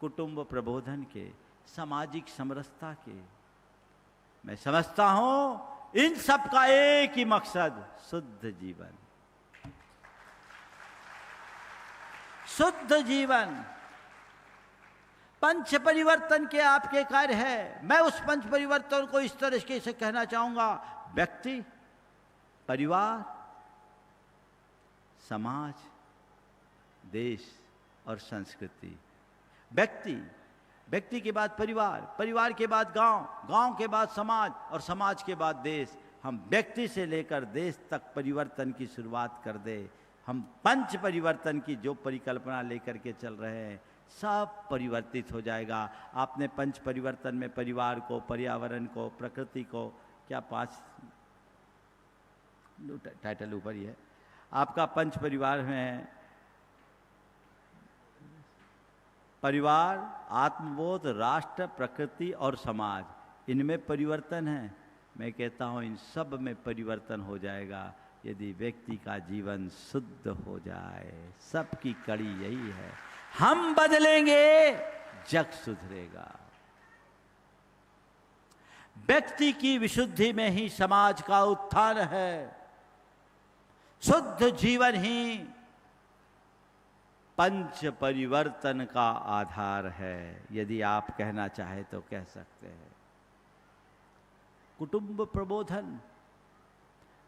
कुटुंब प्रबोधन के, सामाजिक समरसता के। मैं समझता हूं इन सब का एक ही मकसद, शुद्ध जीवन। शुद्ध जीवन पंच परिवर्तन के आपके कार्य है। मैं उस पंच परिवर्तन को इस तरह से कहना चाहूंगा, व्यक्ति, परिवार, समाज, देश और संस्कृति। व्यक्ति के बाद परिवार, परिवार के बाद गांव, गांव के बाद समाज और समाज के बाद देश। हम व्यक्ति से लेकर देश तक परिवर्तन की शुरुआत कर दे। हम पंच परिवर्तन की जो परिकल्पना लेकर के चल रहे हैं सब परिवर्तित हो जाएगा। आपने पंच परिवर्तन में परिवार को, पर्यावरण को, प्रकृति को, क्या 5 टाइटल ऊपर ही है आपका पंच परिवार में है, परिवार, आत्मबोध, राष्ट्र, प्रकृति और समाज। इनमें परिवर्तन है। मैं कहता हूं इन सब में परिवर्तन हो जाएगा यदि व्यक्ति का जीवन शुद्ध हो जाए। सबकी कड़ी यही है, हम बदलेंगे, जग सुधरेगा। व्यक्ति की विशुद्धि में ही समाज का उत्थान है। शुद्ध जीवन ही पंच परिवर्तन का आधार है। यदि आप कहना चाहे तो कह सकते हैं। कुटुंब प्रबोधन,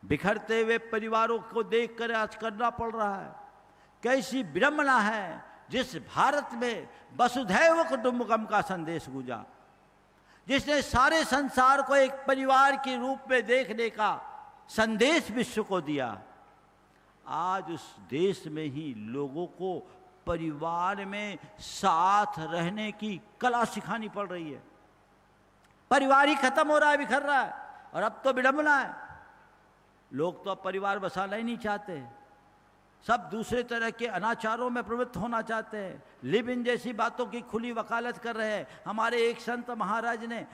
बिखरते हुए परिवारों को देखकर आज करना पड़ रहा है। कैसी विडंबना है जिस भारत में वसुधैव कुटुंबकम का संदेश गूंजा, जिसने सारे संसार को एक परिवार के रूप में देखने का संदेश विश्व को दिया। आज उस देश में ही लोगों को परिवार में साथ रहने की कला सिखानी पड़ रही है। परिवार ही खत्म हो रहा है, बिखर रहा है। और अब तो विडंबना है, लोग तो अब परिवार बसाना ही नहीं चाहते, सब दूसरे तरह के अनाचारों में प्रवृत्त होना चाहते हैं। लिव इन जैसी बातों की खुली वकालत कर रहे हैं। हमारे एक संत महाराज ने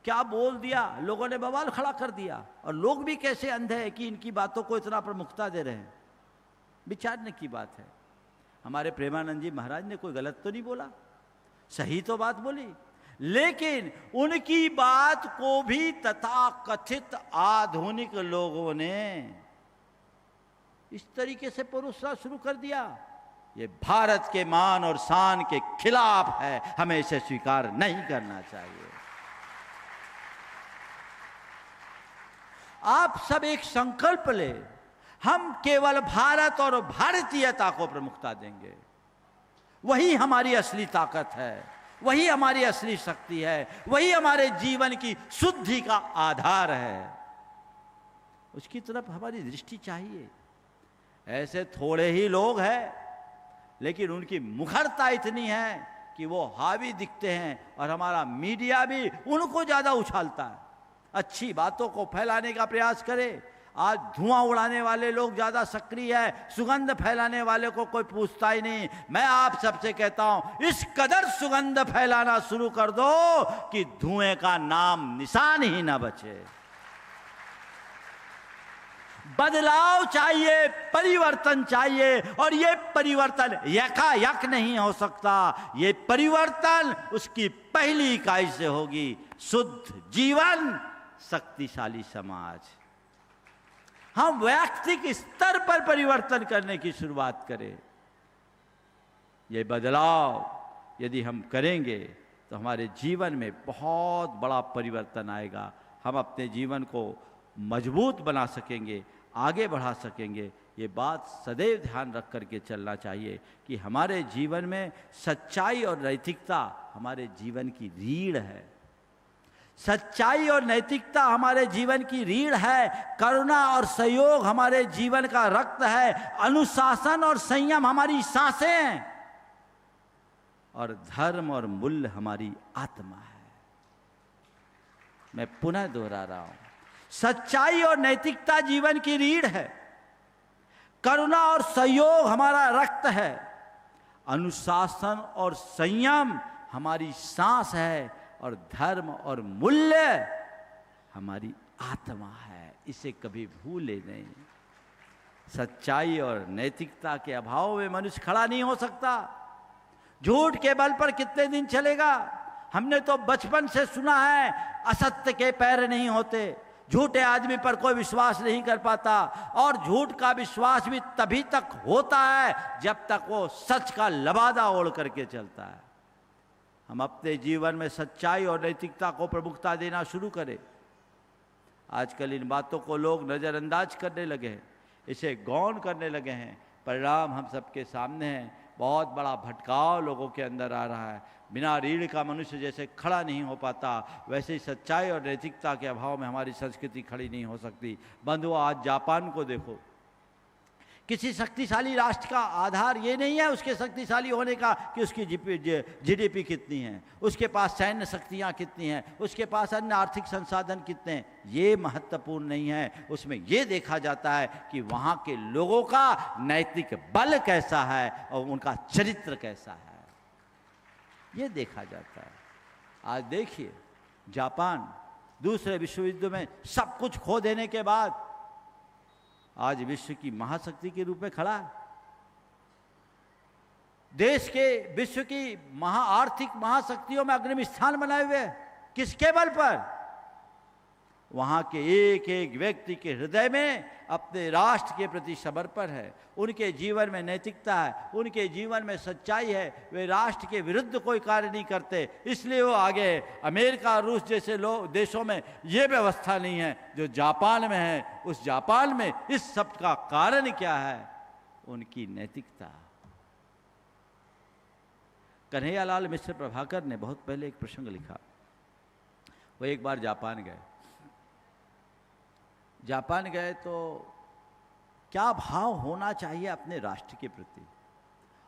क्या बोल दिया, लोगों ने बवाल खड़ा कर दिया। और लोग भी कैसे अंधे हैं कि इनकी बातों को इतना प्रमुखता दे रहे हैं। विचारने की बात है। हमारे प्रेमानंद जी महाराज ने कोई गलत तो नहीं बोला, सही तो बात बोली, लेकिन उनकी बात को भी तथाकथित आधुनिक लोगों ने इस तरीके से परोसना शुरू कर दिया। ये भारत के मान और शान के खिलाफ है, हमें इसे स्वीकार नहीं करना चाहिए। आप सब एक संकल्प ले, हम केवल भारत और भारतीयता को प्रमुखता देंगे। वही हमारी असली ताकत है, वही हमारी असली शक्ति है, वही हमारे जीवन की शुद्धि का आधार है। उसकी तरफ हमारी दृष्टि चाहिए। ऐसे थोड़े ही लोग हैं, लेकिन उनकी मुखरता इतनी है कि वो हावी दिखते हैं, और हमारा मीडिया भी उनको ज्यादा उछालता है। अच्छी बातों को फैलाने का प्रयास करे। आज धुआं उड़ाने वाले लोग ज्यादा सक्रिय है, सुगंध फैलाने वाले को कोई पूछता ही नहीं। मैं आप सबसे कहता हूं, इस कदर सुगंध फैलाना शुरू कर दो कि धुएं का नाम निशान ही ना बचे। बदलाव चाहिए, परिवर्तन चाहिए, और ये परिवर्तन यकायक नहीं हो सकता। ये परिवर्तन उसकी पहली इकाई से होगी, शुद्ध जीवन, शक्तिशाली समाज। हम वैयक्तिक स्तर पर परिवर्तन करने की शुरुआत करें। ये बदलाव यदि हम करेंगे तो हमारे जीवन में बहुत बड़ा परिवर्तन आएगा। हम अपने जीवन को मजबूत बना सकेंगे, आगे बढ़ा सकेंगे। ये बात सदैव ध्यान रख करके चलना चाहिए कि हमारे जीवन में सच्चाई और नैतिकता हमारे जीवन की रीढ़ है। सच्चाई और नैतिकता हमारे जीवन की रीढ़ है। करुणा और सहयोग हमारे जीवन का रक्त है। अनुशासन और संयम हमारी सांसें हैं, और धर्म और मूल्य हमारी आत्मा है। मैं पुनः दोहरा रहा हूं, सच्चाई और नैतिकता जीवन की रीढ़ है। करुणा और सहयोग हमारा रक्त है। अनुशासन और संयम हमारी सांस है, और धर्म और मूल्य हमारी आत्मा है। इसे कभी भूले नहीं। सच्चाई और नैतिकता के अभाव में मनुष्य खड़ा नहीं हो सकता। झूठ के बल पर कितने दिन चलेगा? हमने तो बचपन से सुना है, असत्य के पैर नहीं होते। झूठे आदमी पर कोई विश्वास नहीं कर पाता, और झूठ का विश्वास भी तभी तक होता है जब तक वो सच का लबादा ओढ़ करके चलता है। हम अपने जीवन में सच्चाई और नैतिकता को प्रमुखता देना शुरू करें। आजकल इन बातों को लोग नज़रअंदाज करने लगे हैं, इसे गौण करने लगे हैं। परिणाम हम सबके सामने है। बहुत बड़ा भटकाव लोगों के अंदर आ रहा है। बिना रीढ़ का मनुष्य जैसे खड़ा नहीं हो पाता, वैसे ही सच्चाई और नैतिकता के अभाव में हमारी संस्कृति खड़ी नहीं हो सकती। बंधुओं, आज जापान को देखो। किसी शक्तिशाली राष्ट्र का आधार ये नहीं है उसके शक्तिशाली होने का कि उसकी जीडीपी कितनी है, उसके पास सैन्य शक्तियाँ कितनी हैं, उसके पास अन्य आर्थिक संसाधन कितने हैं। ये महत्वपूर्ण नहीं है। उसमें ये देखा जाता है कि वहाँ के लोगों का नैतिक बल कैसा है और उनका चरित्र कैसा है, ये देखा जाता है। आज देखिए, जापान दूसरे विश्व युद्ध में सब कुछ खो देने के बाद आज विश्व की महाशक्ति के रूप में खड़ा है। देश के विश्व की आर्थिक महाशक्तियों में अग्रिम स्थान बनाए हुए। किसके बल पर? वहां के एक एक व्यक्ति के हृदय में अपने राष्ट्र के प्रति समर्पण है। उनके जीवन में नैतिकता है, उनके जीवन में सच्चाई है। वे राष्ट्र के विरुद्ध कोई कार्य नहीं करते, इसलिए वो आगे। अमेरिका और रूस जैसे देशों में ये व्यवस्था नहीं है जो जापान में है। उस जापान में इस सब का कारण क्या है? उनकी नैतिकता। कन्हैयालाल मिश्र प्रभाकर ने बहुत पहले एक प्रसंग लिखा। वो एक बार जापान गए तो क्या भाव होना चाहिए अपने राष्ट्र के प्रति,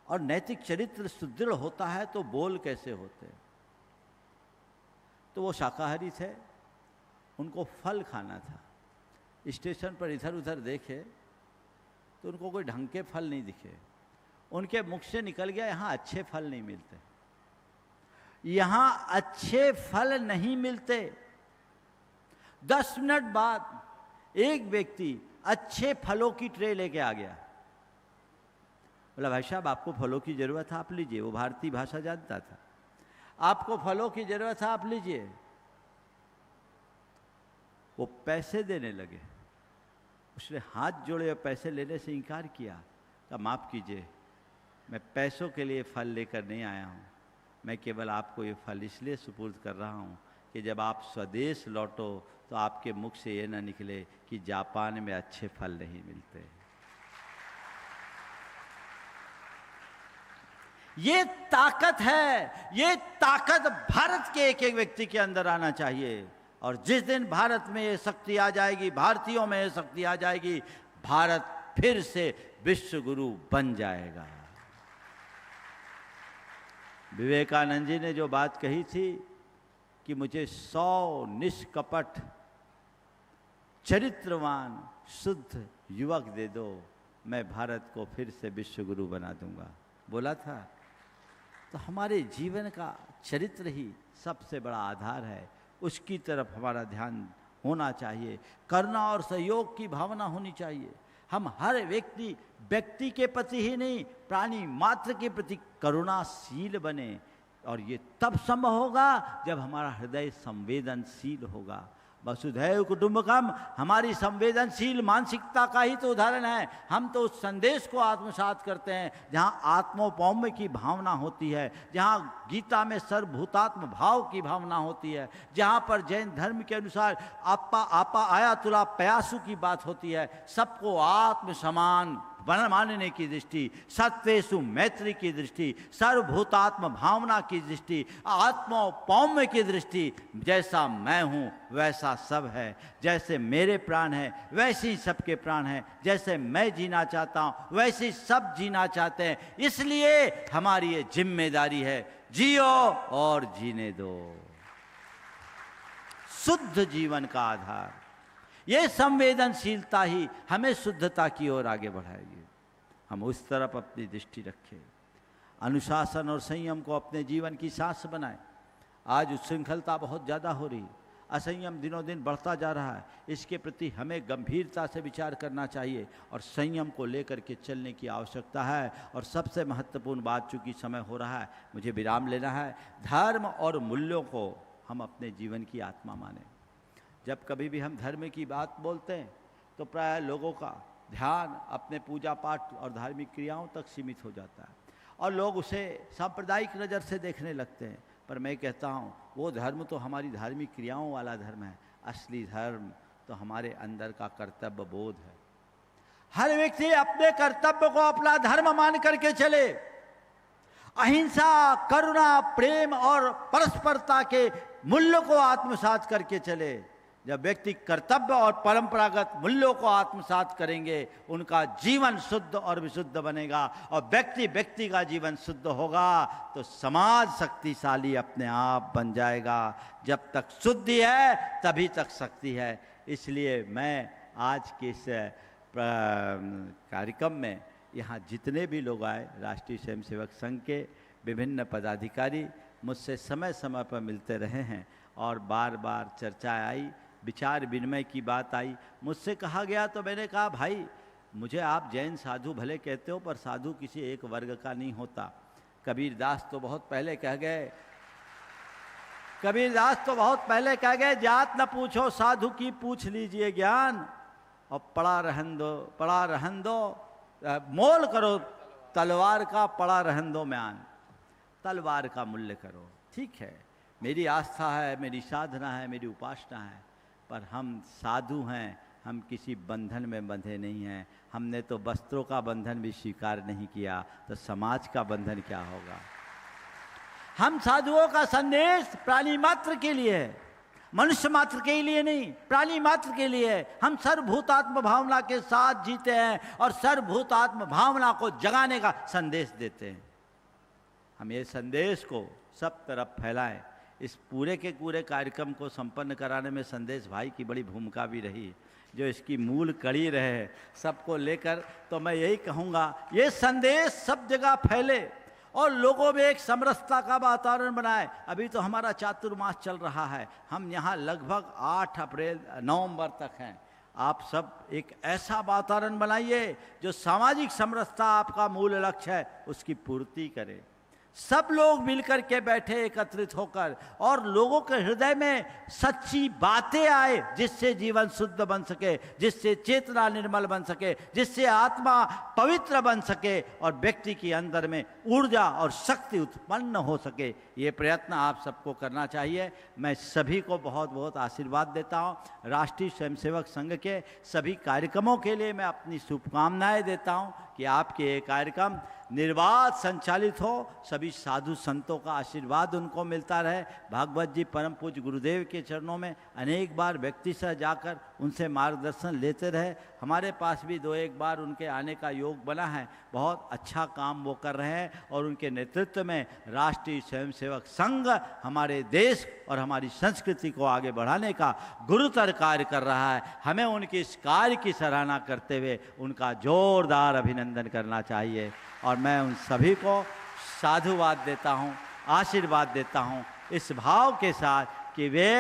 और नैतिक चरित्र सुदृढ़ होता है तो बोल कैसे होते हैं। तो वो शाकाहारी थे, उनको फल खाना था। स्टेशन पर इधर उधर देखे तो उनको कोई ढंग के फल नहीं दिखे। उनके मुख से निकल गया, यहाँ अच्छे फल नहीं मिलते, यहाँ अच्छे फल नहीं मिलते। 10 मिनट बाद एक व्यक्ति अच्छे फलों की ट्रे लेके आ गया। बोला, भाई साहब आपको फलों की जरूरत है, आप लीजिए। वो भारतीय भाषा जानता था। आपको फलों की जरूरत है, आप लीजिए। वो पैसे देने लगे। उसने हाथ जोड़े और पैसे लेने से इनकार किया। कहा, माफ कीजिए, मैं पैसों के लिए फल लेकर नहीं आया हूँ। मैं केवल आपको ये फल इसलिए सुपुर्द कर रहा हूँ कि जब आप स्वदेश लौटो तो आपके मुख से ये ना निकले कि जापान में अच्छे फल नहीं मिलते। ये ताकत है, ये ताकत भारत के एक एक व्यक्ति के अंदर आना चाहिए। और जिस दिन भारत में ये शक्ति आ जाएगी, भारतीयों में ये शक्ति आ जाएगी, भारत फिर से विश्व गुरु बन जाएगा। विवेकानंद जी ने जो बात कही थी कि मुझे 100 निष्कपट चरित्रवान शुद्ध युवक दे दो, मैं भारत को फिर से विश्व गुरु बना दूंगा, बोला था। तो हमारे जीवन का चरित्र ही सबसे बड़ा आधार है, उसकी तरफ हमारा ध्यान होना चाहिए। करुणा और सहयोग की भावना होनी चाहिए। हम हर व्यक्ति के प्रति ही नहीं, प्राणी मात्र के प्रति करुणाशील बने। और ये तब संभव होगा जब हमारा हृदय संवेदनशील होगा। वसुधैव कुटुंबकम हमारी संवेदनशील मानसिकता का ही तो उदाहरण है। हम तो उस संदेश को आत्मसात करते हैं जहाँ आत्मोपौम्य की भावना होती है, जहाँ गीता में सर्वभूतात्म भाव की भावना होती है, जहाँ पर जैन धर्म के अनुसार आपा आपा आया तुला पयासु की बात होती है। सबको आत्म समान मानने की दृष्टि, सत्वेषु मैत्री की दृष्टि, सर्वभूतात्म भावना की दृष्टि, आत्मोपौम्य की दृष्टि। जैसा मैं हूँ वैसा सब है, जैसे मेरे प्राण हैं वैसे ही सबके प्राण हैं, जैसे मैं जीना चाहता हूँ वैसे ही सब जीना चाहते हैं। इसलिए हमारी ये जिम्मेदारी है, जियो और जीने दो। शुद्ध जीवन का आधार, ये संवेदनशीलता ही हमें शुद्धता की ओर आगे बढ़ाएगी। हम उस तरफ अपनी दृष्टि रखें, अनुशासन और संयम को अपने जीवन की सांस बनाएं। आज उच्छृंखलता बहुत ज़्यादा हो रही, असंयम दिनों दिन बढ़ता जा रहा है। इसके प्रति हमें गंभीरता से विचार करना चाहिए और संयम को लेकर के चलने की आवश्यकता है। और सबसे महत्वपूर्ण बात, चूँकि समय हो रहा है, मुझे विराम लेना है। धर्म और मूल्यों को हम अपने जीवन की आत्मा मानें। जब कभी भी हम धर्म की बात बोलते हैं तो प्राय लोगों का ध्यान अपने पूजा पाठ और धार्मिक क्रियाओं तक सीमित हो जाता है और लोग उसे सांप्रदायिक नज़र से देखने लगते हैं। पर मैं कहता हूँ वो धर्म तो हमारी धार्मिक क्रियाओं वाला धर्म है। असली धर्म तो हमारे अंदर का कर्तव्य बोध है। हर व्यक्ति अपने कर्तव्य को अपना धर्म मान करके चले। अहिंसा, करुणा, प्रेम और परस्परता के मूल्यों को आत्मसात करके चले। जब व्यक्ति कर्तव्य और परंपरागत मूल्यों को आत्मसात करेंगे, उनका जीवन शुद्ध और विशुद्ध बनेगा। और व्यक्ति का जीवन शुद्ध होगा तो समाज शक्तिशाली अपने आप बन जाएगा। जब तक शुद्धि है तभी तक शक्ति है। इसलिए मैं आज के इस कार्यक्रम में यहाँ जितने भी लोग आए, राष्ट्रीय स्वयंसेवक संघ के विभिन्न पदाधिकारी मुझसे समय समय पर मिलते रहे हैं और बार बार चर्चा आई, विचार विनिमय की बात आई। मुझसे कहा गया तो मैंने कहा, भाई मुझे आप जैन साधु भले कहते हो, पर साधु किसी एक वर्ग का नहीं होता। कबीरदास तो बहुत पहले कह गए, जात न पूछो साधु की पूछ लीजिए ज्ञान, और पड़ा रहन दो मोल करो तलवार का, पड़ा रहन दो म्यान। तलवार का मूल्य करो, ठीक है, मेरी आस्था है, मेरी साधना है, मेरी उपासना है, पर हम साधु हैं, हम किसी बंधन में बंधे नहीं हैं। हमने तो वस्त्रों का बंधन भी स्वीकार नहीं किया, तो समाज का बंधन क्या होगा। हम साधुओं का संदेश प्राणी मात्र के लिए है, मनुष्य मात्र के लिए नहीं, प्राणी मात्र के लिए है। हम सर्वभूतात्म भावना के साथ जीते हैं और सर्वभूतात्म भावना को जगाने का संदेश देते हैं। हम ये संदेश को सब तरफ फैलाएं। इस पूरे के पूरे कार्यक्रम को संपन्न कराने में संदेश भाई की बड़ी भूमिका भी रही, जो इसकी मूल कड़ी रहे सबको लेकर। तो मैं यही कहूँगा, ये संदेश सब जगह फैले और लोगों में एक समरसता का वातावरण बनाए। अभी तो हमारा चातुर्मास चल रहा है, हम यहाँ लगभग 8 नवंबर तक हैं। आप सब एक ऐसा वातावरण बनाइए जो सामाजिक समरसता आपका मूल लक्ष्य है, उसकी पूर्ति करे। सब लोग मिलकर के बैठे एकत्रित होकर, और लोगों के हृदय में सच्ची बातें आए, जिससे जीवन शुद्ध बन सके, जिससे चेतना निर्मल बन सके, जिससे आत्मा पवित्र बन सके और व्यक्ति के अंदर में ऊर्जा और शक्ति उत्पन्न हो सके। ये प्रयत्न आप सबको करना चाहिए। मैं सभी को बहुत बहुत आशीर्वाद देता हूँ। राष्ट्रीय स्वयंसेवक संघ के सभी कार्यक्रमों के लिए मैं अपनी शुभकामनाएं देता हूँ कि आपके ये कार्यक्रम निर्बाध संचालित हो, सभी साधु संतों का आशीर्वाद उनको मिलता रहे। भागवत जी परम पूज्य गुरुदेव के चरणों में अनेक बार व्यक्ति से जाकर उनसे मार्गदर्शन लेते रहे। हमारे पास भी 2-1 बार उनके आने का योग बना है। बहुत अच्छा काम वो कर रहे हैं और उनके नेतृत्व में राष्ट्रीय स्वयंसेवक संघ हमारे देश और हमारी संस्कृति को आगे बढ़ाने का गुरुतर कार्य कर रहा है। हमें उनके इस कार्य की सराहना करते हुए उनका जोरदार अभिनंदन करना चाहिए। और मैं उन सभी को साधुवाद देता हूँ, आशीर्वाद देता हूँ इस भाव के साथ कि वे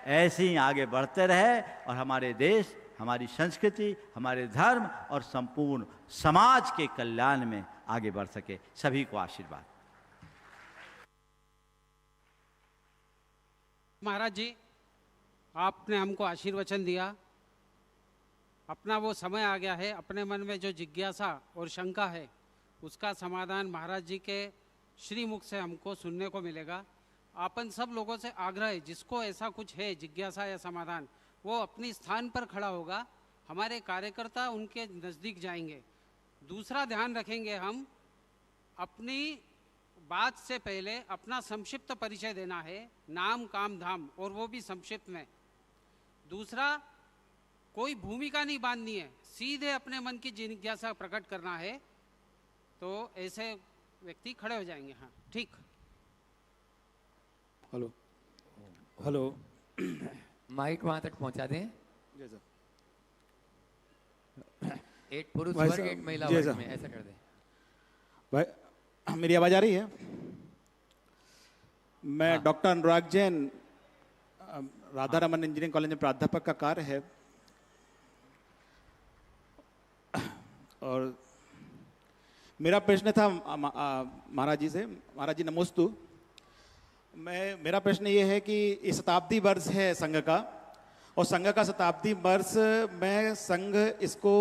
ऐसे ही आगे बढ़ते रहे और हमारे देश, हमारी संस्कृति, हमारे धर्म और संपूर्ण समाज के कल्याण में आगे बढ़ सके। सभी को आशीर्वाद। महाराज जी, आपने हमको आशीर्वचन दिया। अपना वो समय आ गया है, अपने मन में जो जिज्ञासा और शंका है उसका समाधान महाराज जी के श्रीमुख से हमको सुनने को मिलेगा। आपन सब लोगों से आग्रह है, जिसको ऐसा कुछ है जिज्ञासा या समाधान, वो अपनी स्थान पर खड़ा होगा। हमारे कार्यकर्ता उनके नज़दीक जाएंगे। दूसरा ध्यान रखेंगे, हम अपनी बात से पहले अपना संक्षिप्त परिचय देना है, नाम काम धाम, और वो भी संक्षिप्त में। दूसरा, कोई भूमिका नहीं बांधनी है, सीधे अपने मन की जिज्ञासा प्रकट करना है। तो ऐसे व्यक्ति खड़े हो जाएंगे। हाँ, ठीक। हेलो हेलो, माइक वहां तक पहुंचा दें। जी सर। 8 पुरुष भाई वर्ग, साहब, 8 महिला जी वर्ग सर। में ऐसा कर दें। भाई, मेरी आवाज आ रही है? मैं हाँ। Doctor Anurag Jain, Radha Raman engineering college में प्राध्यापक का कार्य है। और मेरा प्रश्न था महाराज जी से। महाराज जी नमोस्तु। मेरा प्रश्न ये है कि ये शताब्दी वर्ष है संघ का, और संघ का शताब्दी वर्ष में संघ इसको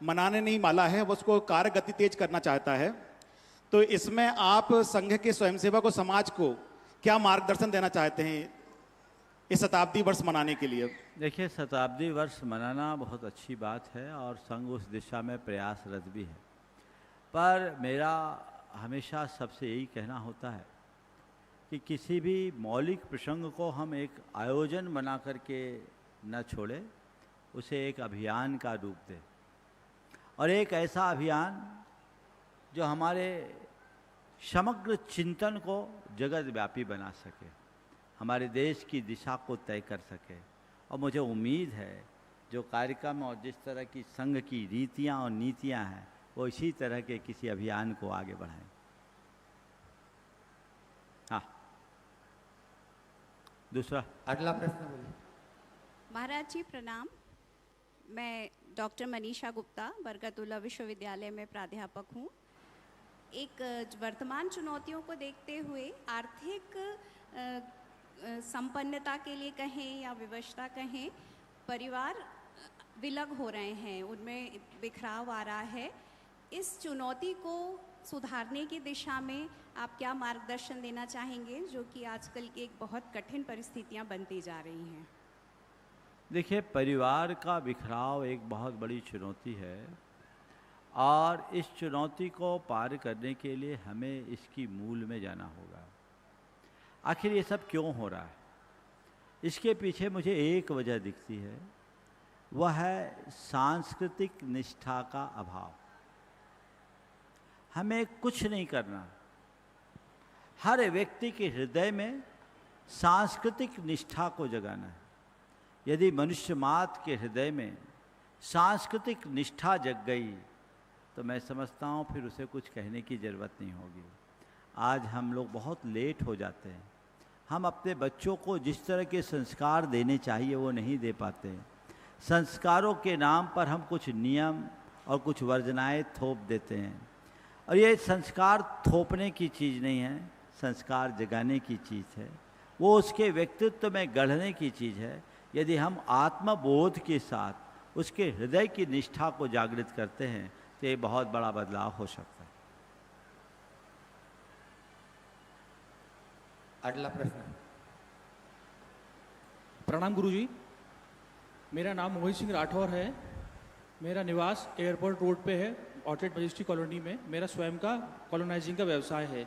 मनाने नहीं वाला है, वो उसको कार्य गति तेज करना चाहता है। तो इसमें आप संघ के स्वयंसेवक और समाज को क्या मार्गदर्शन देना चाहते हैं इस शताब्दी वर्ष मनाने के लिए? देखिए, शताब्दी वर्ष मनाना बहुत अच्छी बात है और संघ उस दिशा में प्रयासरत भी है। पर मेरा हमेशा सबसे यही कहना होता है कि किसी भी मौलिक प्रसंग को हम एक आयोजन बना करके न छोड़े, उसे एक अभियान का रूप दें, और एक ऐसा अभियान जो हमारे समग्र चिंतन को जगत व्यापी बना सके, हमारे देश की दिशा को तय कर सके। और मुझे उम्मीद है जो कार्यक्रम और जिस तरह की संघ की रीतियां और नीतियां हैं, वो इसी तरह के किसी अभियान को आगे बढ़ाएं। हाँ, दूसरा। अगला प्रश्न बोलिए। महाराज जी प्रणाम। मैं डॉक्टर मनीषा गुप्ता, बरकतुल्लाह विश्वविद्यालय में प्राध्यापक हूँ। एक वर्तमान चुनौतियों को देखते हुए आर्थिक संपन्नता के लिए कहें या विवशता कहें, परिवार विलग हो रहे हैं, उनमें बिखराव आ रहा है। इस चुनौती को सुधारने की दिशा में आप क्या मार्गदर्शन देना चाहेंगे, जो कि आजकल की एक बहुत कठिन परिस्थितियां बनती जा रही हैं? देखिए, परिवार का बिखराव एक बहुत बड़ी चुनौती है, और इस चुनौती को पार करने के लिए हमें इसकी मूल में जाना होगा। आखिर ये सब क्यों हो रहा है? इसके पीछे मुझे एक वजह दिखती है, वह है सांस्कृतिक निष्ठा का अभाव। हमें कुछ नहीं करना, हर व्यक्ति के हृदय में सांस्कृतिक निष्ठा को जगाना है। यदि मनुष्य मात्र के हृदय में सांस्कृतिक निष्ठा जग गई तो मैं समझता हूँ फिर उसे कुछ कहने की ज़रूरत नहीं होगी। आज हम लोग बहुत लेट हो जाते हैं। हम अपने बच्चों को जिस तरह के संस्कार देने चाहिए वो नहीं दे पाते हैं। संस्कारों के नाम पर हम कुछ नियम और कुछ वर्जनाएं थोप देते हैं। और ये संस्कार थोपने की चीज़ नहीं है, संस्कार जगाने की चीज़ है, वो उसके व्यक्तित्व में गढ़ने की चीज़ है। यदि हम आत्मबोध के साथ उसके हृदय की निष्ठा को जागृत करते हैं तो ये बहुत बड़ा बदलाव हो सकता है। अगला प्रश्न। प्रणाम गुरुजी, मेरा नाम मोहित सिंह राठौर है। मेरा निवास एयरपोर्ट रोड पे है, आउटलेट मजिस्ट्री कॉलोनी में। मेरा स्वयं का कॉलोनाइजिंग का व्यवसाय है।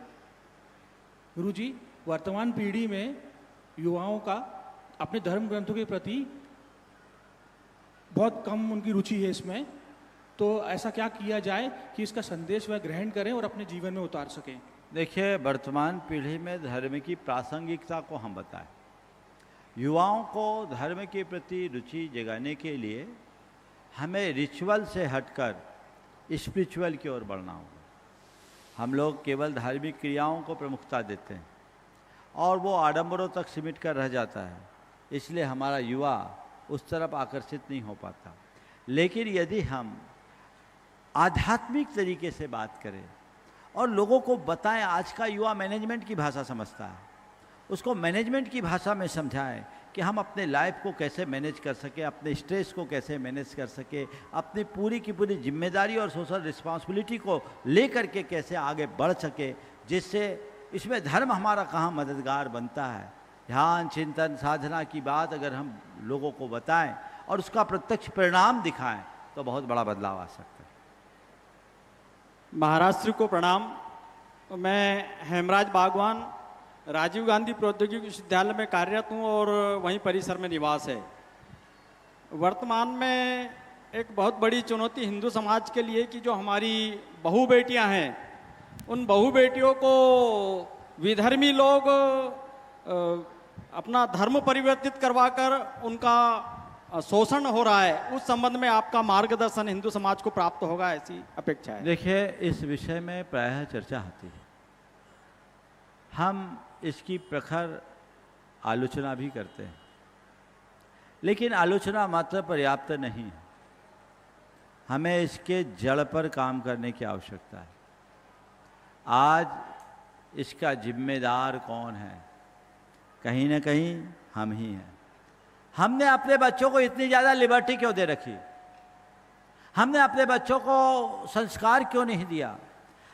गुरुजी, वर्तमान पीढ़ी में युवाओं का अपने धर्म ग्रंथों के प्रति बहुत कम उनकी रुचि है इसमें, तो ऐसा क्या किया जाए कि इसका संदेश वह ग्रहण करें और अपने जीवन में उतार सकें? देखिए, वर्तमान पीढ़ी में धर्म की प्रासंगिकता को हम बताएं। युवाओं को धर्म के प्रति रुचि जगाने के लिए हमें रिचुअल से हटकर स्पिरिचुअल की ओर बढ़ना होगा। हम लोग केवल धार्मिक क्रियाओं को प्रमुखता देते हैं और वो आडंबरों तक सिमट कर रह जाता है, इसलिए हमारा युवा उस तरफ आकर्षित नहीं हो पाता। लेकिन यदि हम आध्यात्मिक तरीके से बात करें और लोगों को बताएं, आज का युवा मैनेजमेंट की भाषा समझता है, उसको मैनेजमेंट की भाषा में समझाएं कि हम अपने लाइफ को कैसे मैनेज कर सके, अपने स्ट्रेस को कैसे मैनेज कर सके, अपनी पूरी की पूरी जिम्मेदारी और सोशल रिस्पॉन्सिबिलिटी को लेकर के कैसे आगे बढ़ सके, जिससे इसमें धर्म हमारा कहाँ मददगार बनता है। ध्यान, चिंतन, साधना की बात अगर हम लोगों को बताएं और उसका प्रत्यक्ष परिणाम दिखाएं तो बहुत बड़ा बदलाव आ सकता है। महाराष्ट्र को प्रणाम। मैं हेमराज बागवान राजीव गांधी प्रौद्योगिकी विश्वविद्यालय में कार्यरत हूँ और वहीं परिसर में निवास है। वर्तमान में एक बहुत बड़ी चुनौती हिंदू समाज के लिए कि जो हमारी बहू बेटियां हैं, उन बहू बेटियों को विधर्मी लोग अपना धर्म परिवर्तित करवाकर उनका शोषण हो रहा है। उस संबंध में आपका मार्गदर्शन हिंदू समाज को प्राप्त होगा, ऐसी अपेक्षा है। देखिए, इस विषय में प्रायः चर्चा होती है, हम इसकी प्रखर आलोचना भी करते हैं, लेकिन आलोचना मात्र पर्याप्त नहीं है, हमें इसके जड़ पर काम करने की आवश्यकता है। आज इसका जिम्मेदार कौन है? कहीं ना कहीं हम ही हैं। हमने अपने बच्चों को इतनी ज़्यादा लिबर्टी क्यों दे रखी? हमने अपने बच्चों को संस्कार क्यों नहीं दिया?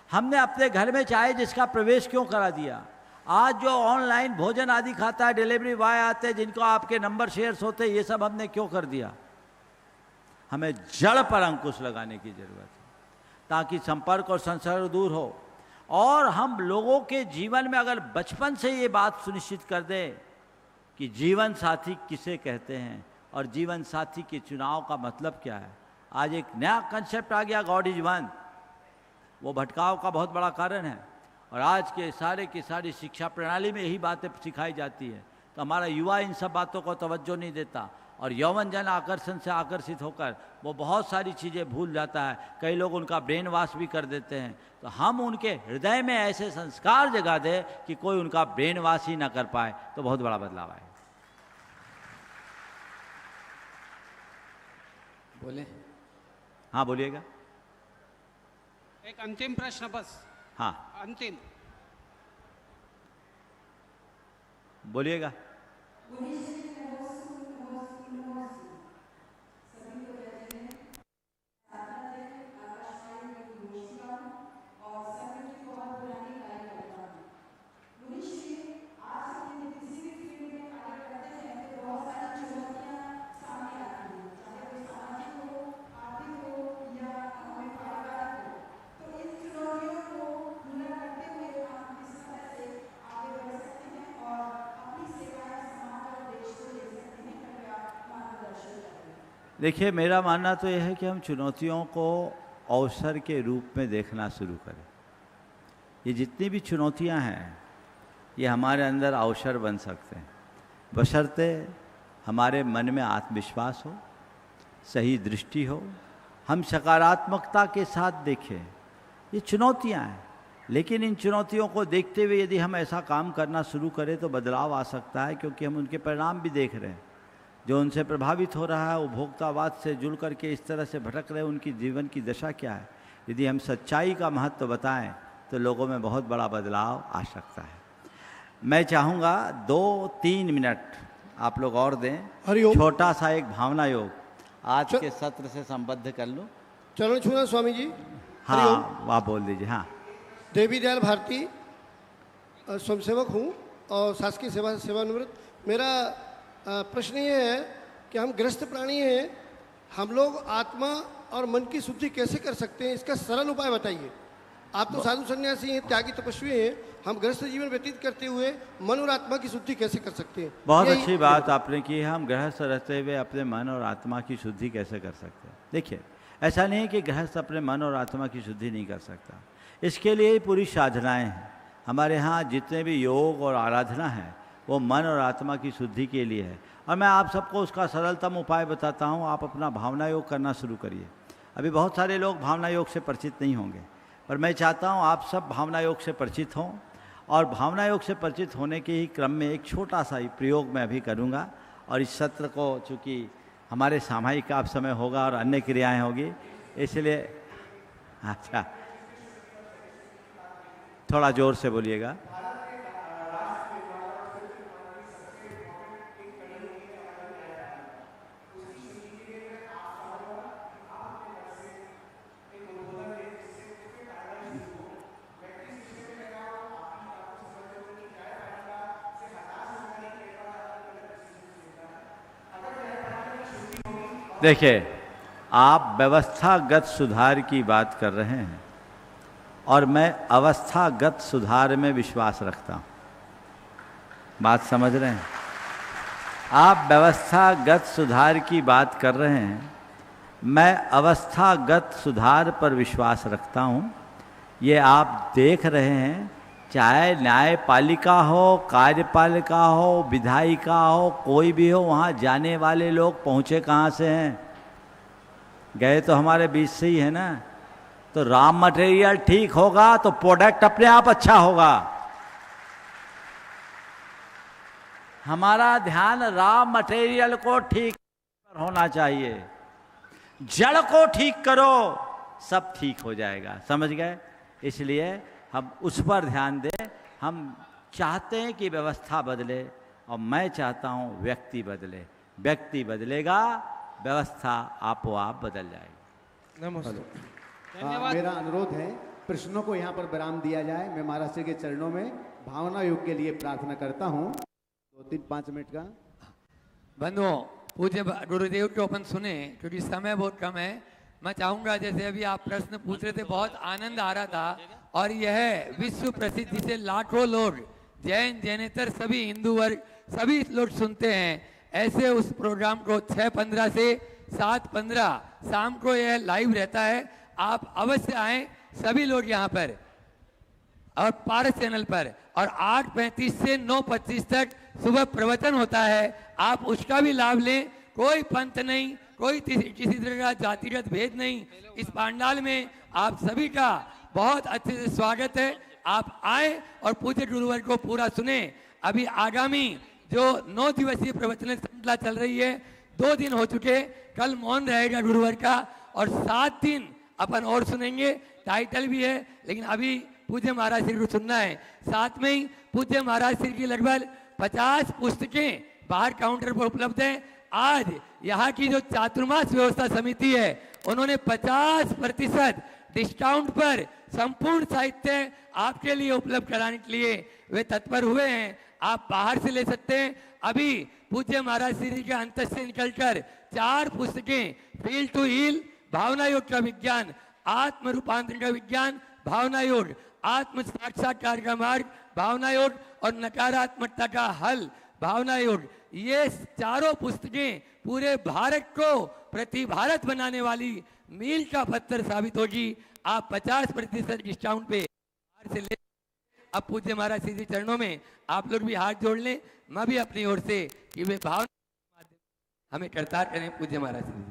हमने अपने घर में चाहे जिसका प्रवेश क्यों करा दिया? आज जो ऑनलाइन भोजन आदि खाता है, डिलीवरी बॉय आते हैं जिनको आपके नंबर शेयर्स होते हैं, ये सब हमने क्यों कर दिया? हमें जड़ पर अंकुश लगाने की जरूरत है ताकि संपर्क और संसर्ग दूर हो। और हम लोगों के जीवन में अगर बचपन से ये बात सुनिश्चित कर दें कि जीवन साथी किसे कहते हैं और जीवन साथी के चुनाव का मतलब क्या है। आज एक नया कंसेप्ट आ गया, गॉड इज वन, वो भटकाव का बहुत बड़ा कारण है और आज के सारे की सारी शिक्षा प्रणाली में यही बातें सिखाई जाती है। तो हमारा युवा इन सब बातों को तवज्जो नहीं देता और यौवन जन आकर्षण से आकर्षित होकर वो बहुत सारी चीज़ें भूल जाता है। कई लोग उनका ब्रेन वॉश भी कर देते हैं। तो हम उनके हृदय में ऐसे संस्कार जगा दें कि कोई उनका ब्रेन वॉश ही ना कर पाए, तो बहुत बड़ा बदलाव आए। बोले? हाँ, बोलिएगा। एक अंतिम प्रश्न बस। हाँ, अंतिम बोलिएगा। देखिए, मेरा मानना तो यह है कि हम चुनौतियों को अवसर के रूप में देखना शुरू करें। ये जितनी भी चुनौतियां हैं, ये हमारे अंदर अवसर बन सकते हैं, बशर्ते हमारे मन में आत्मविश्वास हो, सही दृष्टि हो, हम सकारात्मकता के साथ देखें। ये चुनौतियां हैं, लेकिन इन चुनौतियों को देखते हुए यदि हम ऐसा काम करना शुरू करें तो बदलाव आ सकता है, क्योंकि हम उनके परिणाम भी देख रहे हैं। जो उनसे प्रभावित हो रहा है, उपभोक्तावाद से जुड़ करके इस तरह से भटक रहे हैं, उनकी जीवन की दशा क्या है। यदि हम सच्चाई का महत्व बताएं तो लोगों में बहुत बड़ा बदलाव आ सकता है। मैं चाहूँगा 2-3 मिनट आप लोग और दें, हरिओम। छोटा सा एक भावना योग आज के सत्र से संबद्ध कर लूँ। चरण छूना स्वामी जी। हाँ, आप बोल दीजिए। हाँ, देवी दयाल भारती स्वयंसेवक हूँ और शासकीय सेवानिवृत्त। मेरा प्रश्न ये है कि हम गृहस्थ प्राणी हैं, हम लोग आत्मा और मन की शुद्धि कैसे कर सकते हैं, इसका सरल उपाय बताइए। आप तो साधु सन्यासी हैं, त्यागी तपस्वी हैं, हम गृहस्थ जीवन व्यतीत करते हुए मन और आत्मा की शुद्धि कैसे कर सकते हैं? बहुत अच्छी बात आपने की है। हम गृहस्थ रहते हुए अपने मन और आत्मा की शुद्धि कैसे कर सकते हैं? देखिए, ऐसा नहीं है कि गृहस्थ अपने मन और आत्मा की शुद्धि नहीं कर सकता, इसके लिए ही पूरी साधनाएं हैं। हमारे यहाँ जितने भी योग और आराधना है वो मन और आत्मा की शुद्धि के लिए है। और मैं आप सबको उसका सरलतम उपाय बताता हूँ। आप अपना भावना योग करना शुरू करिए। अभी बहुत सारे लोग भावना योग से परिचित नहीं होंगे, पर मैं चाहता हूँ आप सब भावना योग से परिचित हों। और भावना योग से परिचित होने के ही क्रम में एक छोटा सा ही प्रयोग मैं अभी करूँगा। और इस सत्र को चूँकि हमारे सामूहिक आप समय होगा और अन्य क्रियाएं होगी, इसलिए अच्छा थोड़ा जोर से बोलिएगा। देखिए, आप व्यवस्थागत सुधार की बात कर रहे हैं और मैं अवस्थागत सुधार में विश्वास रखता हूँ। बात समझ रहे हैं? आप व्यवस्थागत सुधार की बात कर रहे हैं, मैं अवस्थागत सुधार पर विश्वास रखता हूँ। ये आप देख रहे हैं, चाहे न्यायपालिका हो, कार्यपालिका हो, विधायिका हो, कोई भी हो, वहाँ जाने वाले लोग पहुँचे कहाँ से हैं? गए तो हमारे बीच से ही है ना। तो रॉ मटेरियल ठीक होगा तो प्रोडक्ट अपने आप अच्छा होगा। हमारा ध्यान रॉ मटेरियल को ठीक होना चाहिए। जड़ को ठीक करो, सब ठीक हो जाएगा। समझ गए? इसलिए हम उस पर ध्यान दें। हम चाहते हैं कि व्यवस्था बदले और मैं चाहता हूं व्यक्ति बदले। व्यक्ति बदलेगा, व्यवस्था आपो आप बदल जाएगी। नमस्ते। मेरा अनुरोध है, प्रश्नों को यहाँ पर विराम दिया जाए। मैं महाराज जी के चरणों में भावना योग के लिए प्रार्थना करता हूँ। 2-3-5 मिनट का बंधुओं, पूज्य गुरुदेव को अपन सुने क्योंकि समय बहुत कम है। मैं चाहूंगा, जैसे अभी आप प्रश्न पूछ रहे थे, बहुत आनंद आ रहा था। और यह विश्व प्रसिद्धि से लाखों लोग, जैन जैनेतर सभी हिंदू वर्ग सभी लोग सुनते हैं। ऐसे उस प्रोग्राम को 6:15 से 7:15 शाम को यह लाइव रहता है। आप अवश्य आएं सभी लोग यहाँ पर और पारस चैनल पर। और 8:35 से 9:25 तक सुबह प्रवचन होता है, आप उसका भी लाभ लें। कोई पंथ नहीं, कोई किसी तरह का जातिगत भेद नहीं। इस पांडाल में आप सभी का बहुत अच्छे से स्वागत है। आप आए और पूज्य गुरुवर को पूरा सुने। अभी आगामी जो 9 दिवसीय प्रवचन श्रृंखला चल रही है, 2 दिन हो चुके, कल मौन रहेगा गुरुवर का और 7 दिन अपन और सुनेंगे। टाइटल भी है, लेकिन अभी पूज्य महाराज श्री को सुनना है। साथ में ही पूज्य महाराज श्री की लगभग 50 पुस्तकें बाहर काउंटर पर उपलब्ध हैं। आज यहाँ की जो चातुर्मास व्यवस्था समिति है, उन्होंने 50% डिस्काउंट पर संपूर्ण साहित्य आपके लिए उपलब्ध कराने के लिए वे तत्पर हुए हैं। आप बाहर से ले सकते हैं। अभी पूज्य महाराज श्री के अंत से निकलकर 4 पुस्तकें, फील टू हील, भावना योग का विज्ञान, आत्म रूपांतरण का विज्ञान, भावना योग, आत्म साक्षात्कार का मार्ग, भावना योग, और नकारात्मकता का हल, भावना योग, ये चारों पुस्तकें पूरे भारत को प्रति भारत बनाने वाली मील का पत्थर साबित होगी। आप 50% डिस्काउंट पे बाहर से ले। अब पूज्य महाराज श्री चरणों में आप लोग भी हाथ जोड़ लें। मैं भी अपनी ओर से कि वे भावना हमें करतार करें। पूज्य महाराज श्री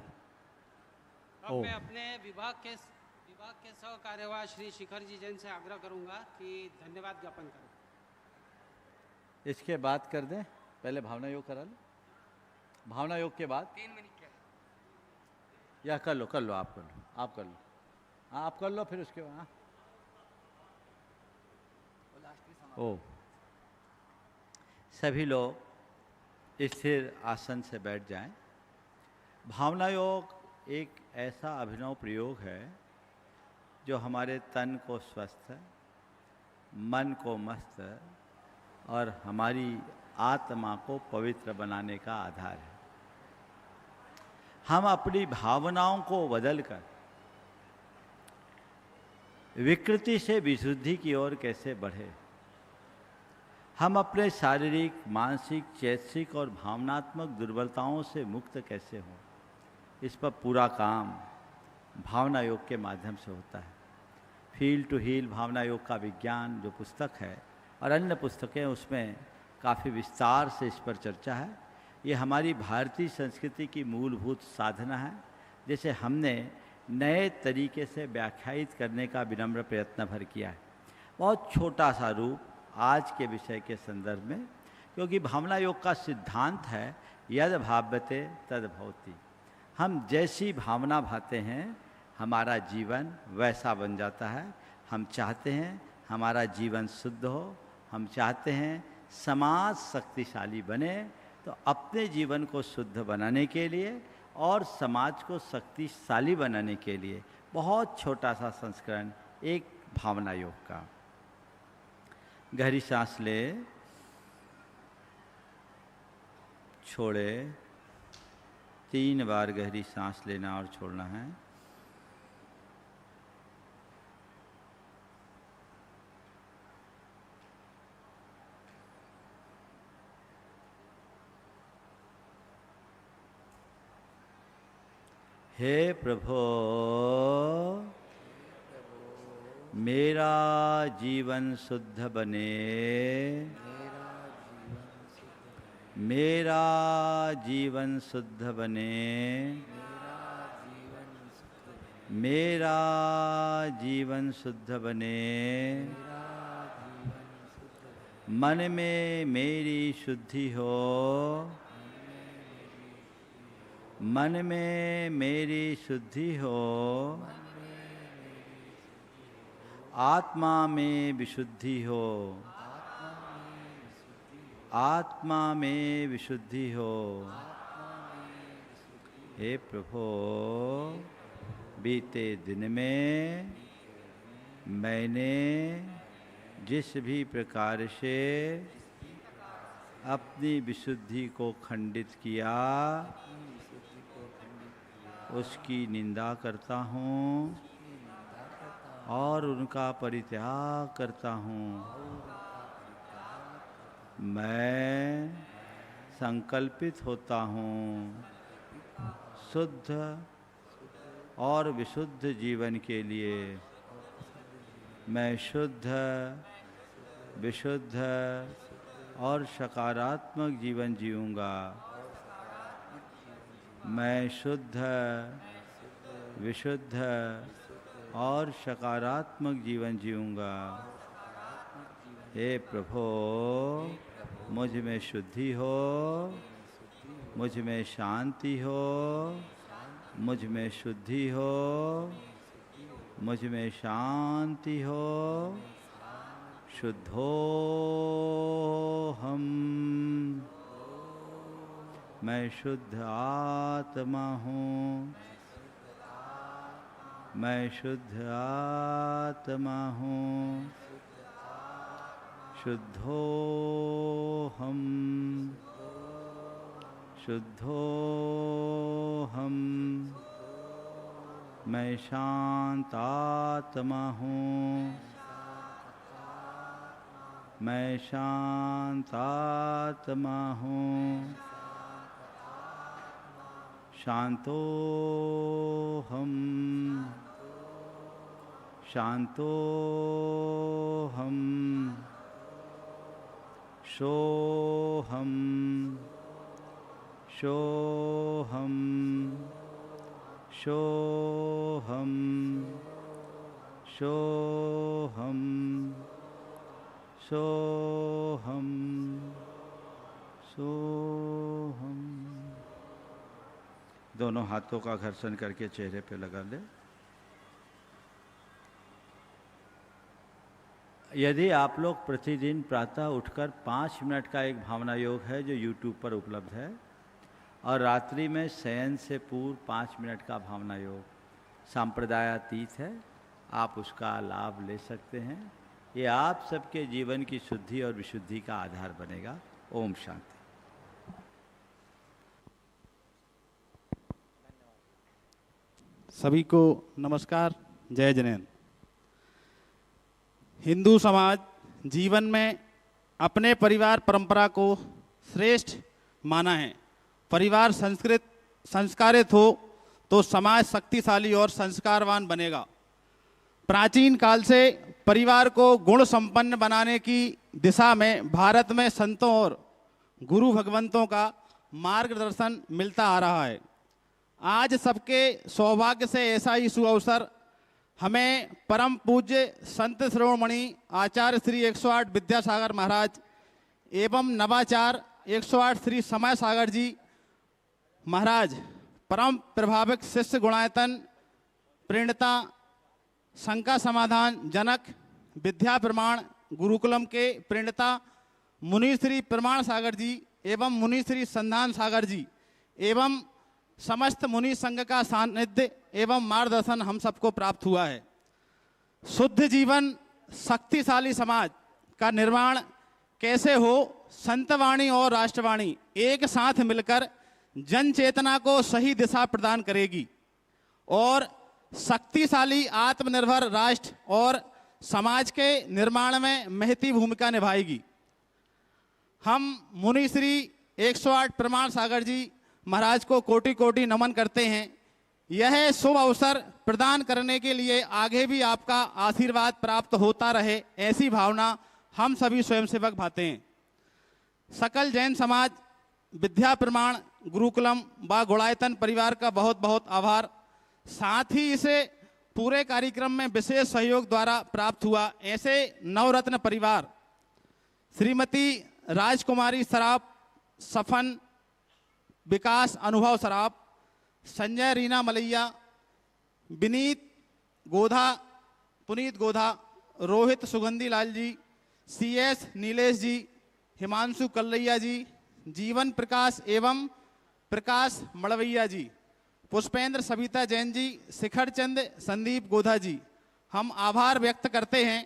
अब मैं अपने विभाग के सह कार्यवाह श्री शिखर जी जैन से आग्रह करूंगा कि धन्यवाद ज्ञापन करें। इसके बाद कर दें, पहले भावना योग करा लो। भावना योग के बाद 3 मिनट का या कर लो आप कर लो। हाँ आप कर लो फिर उसके बाद। ओ सभी लोग स्थिर आसन से बैठ जाएं। भावना योग एक ऐसा अभिनव प्रयोग है जो हमारे तन को स्वस्थ, मन को मस्त और हमारी आत्मा को पवित्र बनाने का आधार है। हम अपनी भावनाओं को बदलकर विकृति से विशुद्धि की ओर कैसे बढ़े, हम अपने शारीरिक, मानसिक, चैतसिक और भावनात्मक दुर्बलताओं से मुक्त कैसे हों, इस पर पूरा काम भावना योग के माध्यम से होता है। फील टू हील भावना योग का विज्ञान जो पुस्तक है और अन्य पुस्तकें, उसमें काफ़ी विस्तार से इस पर चर्चा है। ये हमारी भारतीय संस्कृति की मूलभूत साधना है, जिसे हमने नए तरीके से व्याख्यायित करने का विनम्र प्रयत्न भर किया है। बहुत छोटा सा रूप आज के विषय के संदर्भ में, क्योंकि भावना योग का सिद्धांत है यद भाव्यते तद भवति। हम जैसी भावना भाते हैं हमारा जीवन वैसा बन जाता है। हम चाहते हैं हमारा जीवन शुद्ध हो, हम चाहते हैं समाज शक्तिशाली बने, तो अपने जीवन को शुद्ध बनाने के लिए और समाज को शक्तिशाली बनाने के लिए बहुत छोटा सा संस्करण एक भावना योग का। गहरी सांस ले, छोड़े, 3 बार गहरी सांस लेना और छोड़ना है। हे प्रभु, मेरा जीवन शुद्ध बने, मेरा जीवन शुद्ध बने, मेरा जीवन शुद्ध बने। मन में मेरी शुद्धि हो, मन में मेरी शुद्धि हो, आत्मा में विशुद्धि हो, आत्मा में विशुद्धि हो। हे प्रभु, बीते दिन में मैंने जिस भी प्रकार से अपनी विशुद्धि को खंडित किया, उसकी निंदा करता हूँ और उनका परित्याग करता हूँ। मैं संकल्पित होता हूँ शुद्ध और विशुद्ध जीवन के लिए। मैं शुद्ध, विशुद्ध और सकारात्मक जीवन जीऊँगा। मैं शुद्ध, विशुद्ध और सकारात्मक जीवन जीऊँगा। हे प्रभु, मुझ में शुद्धि हो, मुझ में शांति हो, मुझ में शुद्धि हो, मुझ में शांति हो। शुद्धो हम, मैं शुद्ध आत्मा हूँ, मैं शुद्ध आत्मा हूँ। शुद्धो हम, शुद्धो हम, मैं शांत आत्मा हूँ, मैं शांत आत्मा हूँ। शांतो हम, शांतो हम, सोहम, सोहम, सोहम, सोहम, सोहम, सोहम। दोनों हाथों का घर्षण करके चेहरे पे लगा ले। यदि आप लोग प्रतिदिन प्रातः उठकर 5 मिनट का एक भावना योग है जो YouTube पर उपलब्ध है, और रात्रि में शयन से पूर्व 5 मिनट का भावना योग सांप्रदायातीत है, आप उसका लाभ ले सकते हैं। ये आप सबके जीवन की शुद्धि और विशुद्धि का आधार बनेगा। ओम शांति। सभी को नमस्कार, जय जैन। हिंदू समाज जीवन में अपने परिवार परंपरा को श्रेष्ठ माना है। परिवार संस्कारित हो तो समाज शक्तिशाली और संस्कारवान बनेगा। प्राचीन काल से परिवार को गुण संपन्न बनाने की दिशा में भारत में संतों और गुरु भगवंतों का मार्गदर्शन मिलता आ रहा है। आज सबके सौभाग्य से ऐसा ही सुअवसर हमें परम पूज्य संत श्रोमणी आचार्य श्री 108 विद्यासागर महाराज एवं नवाचार 108 श्री समय सागर जी महाराज, परम प्रभावक शिष्य गुणायतन प्रेरणता शंका समाधान जनक विद्या प्रमाण गुरुकुलम के प्रेरणता मुनि श्री प्रमाण सागर जी एवं मुनि श्री संधान सागर जी एवं समस्त मुनि संघ का सानिध्य एवं मार्गदर्शन हम सबको प्राप्त हुआ है। शुद्ध जीवन शक्तिशाली समाज का निर्माण कैसे हो, संतवाणी और राष्ट्रवाणी एक साथ मिलकर जन चेतना को सही दिशा प्रदान करेगी और शक्तिशाली आत्मनिर्भर राष्ट्र और समाज के निर्माण में महती भूमिका निभाएगी। हम मुनि श्री 108 प्रमाण सागर जी महाराज को कोटि कोटि नमन करते हैं। यह शुभ अवसर प्रदान करने के लिए आगे भी आपका आशीर्वाद प्राप्त होता रहे, ऐसी भावना हम सभी स्वयंसेवक भाते हैं। सकल जैन समाज विद्या प्रमाण गुरुकुलम व गुणायतन परिवार का बहुत बहुत आभार। साथ ही इसे पूरे कार्यक्रम में विशेष सहयोग द्वारा प्राप्त हुआ ऐसे नवरत्न परिवार श्रीमती राजकुमारी सराफ, सफन विकास अनुभव सराफ, संजय रीना मलैया, विनीत गोधा, पुनीत गोधा, रोहित सुगंधी लाल जी, CS नीलेश जी, हिमांशु कल्लैया जी, जीवन प्रकाश एवं प्रकाश मड़वैया जी, पुष्पेंद्र सविता जैन जी, शिखर चंद संदीप गोधा जी, हम आभार व्यक्त करते हैं।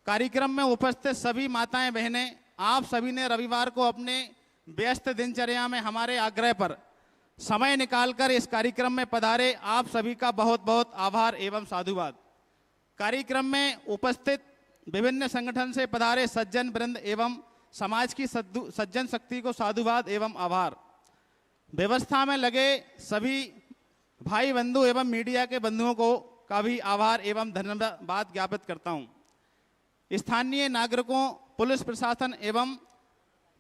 कार्यक्रम में उपस्थित सभी माताएं बहनें, आप सभी ने रविवार को अपने व्यस्त दिनचर्या में हमारे आग्रह पर समय निकालकर इस कार्यक्रम में पधारे, आप सभी का बहुत बहुत आभार एवं साधुवाद। कार्यक्रम में उपस्थित विभिन्न संगठन से पधारे सज्जन वृंद एवं समाज की सज्जन शक्ति को साधुवाद एवं आभार। व्यवस्था में लगे सभी भाई बंधु एवं मीडिया के बंधुओं को का भी आभार एवं धन्यवाद ज्ञापित करता हूं। स्थानीय नागरिकों, पुलिस प्रशासन एवं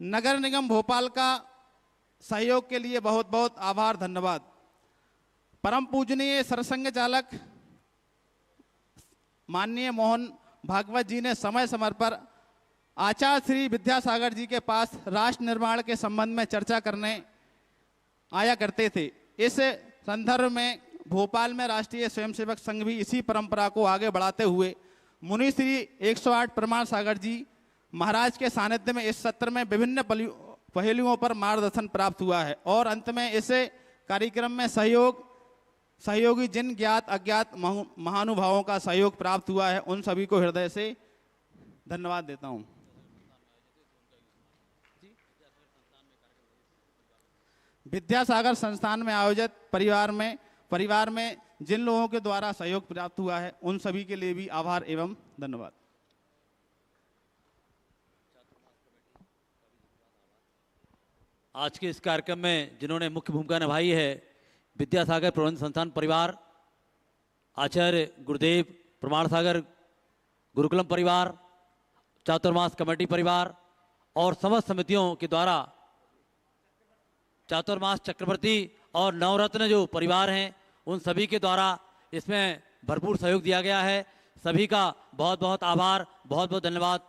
नगर निगम भोपाल का सहयोग के लिए बहुत बहुत आभार, धन्यवाद। परम पूजनीय सरसंघ चालक माननीय मोहन भागवत जी ने समय समय पर आचार्य श्री विद्यासागर जी के पास राष्ट्र निर्माण के संबंध में चर्चा करने आया करते थे। इस संदर्भ में भोपाल में राष्ट्रीय स्वयंसेवक संघ भी इसी परंपरा को आगे बढ़ाते हुए मुनि श्री 108 प्रमाण सागर जी महाराज के सानिध्य में इस सत्र में विभिन्न पहलुओं पर मार्गदर्शन प्राप्त हुआ है और अंत में इस कार्यक्रम में सहयोगी जिन ज्ञात अज्ञात महानुभावों का सहयोग प्राप्त हुआ है, उन सभी को हृदय से धन्यवाद देता हूं। विद्यासागर संस्थान में आयोजित परिवार में जिन लोगों के द्वारा सहयोग प्राप्त हुआ है, उन सभी के लिए भी आभार एवं धन्यवाद। आज के इस कार्यक्रम में जिन्होंने मुख्य भूमिका निभाई है, विद्यासागर प्रबंध संस्थान परिवार, आचार्य गुरुदेव प्रमाण सागर गुरुकुलम परिवार, चातुर्मास कमेटी परिवार और समस्त समितियों के द्वारा चातुर्मास चक्रवर्ती और नवरत्न जो परिवार हैं, उन सभी के द्वारा इसमें भरपूर सहयोग दिया गया है। सभी का बहुत बहुत आभार, बहुत बहुत धन्यवाद।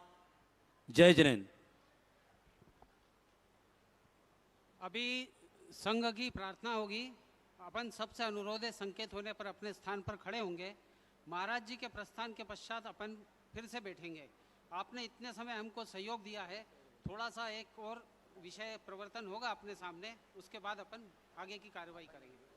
जय जिनेन्द्र। अभी संघ की प्रार्थना होगी। अपन सबसे अनुरोध है, संकेत होने पर अपने स्थान पर खड़े होंगे। महाराज जी के प्रस्थान के पश्चात अपन फिर से बैठेंगे। आपने इतने समय हमको सहयोग दिया है, थोड़ा सा एक और विषय प्रवर्तन होगा अपने सामने, उसके बाद अपन आगे की कार्रवाई करेंगे।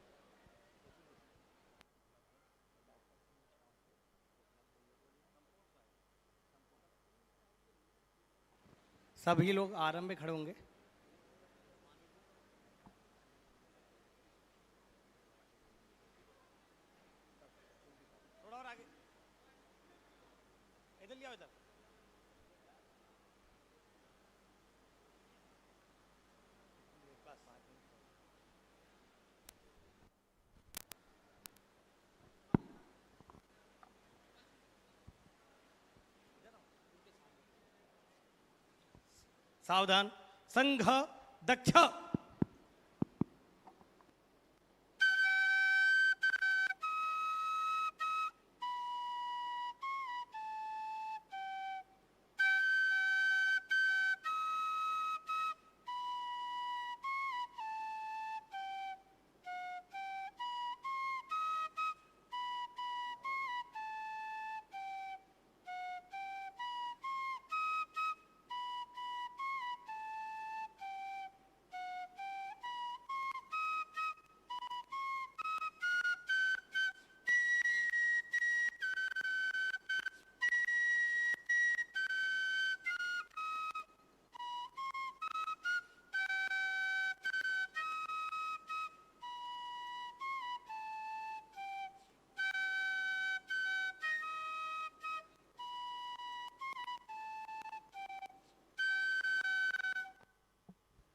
सभी लोग आराम में खड़े होंगे। थोड़ा और आगे, इधर लिया इधर। सावधान, संघ दक्ष।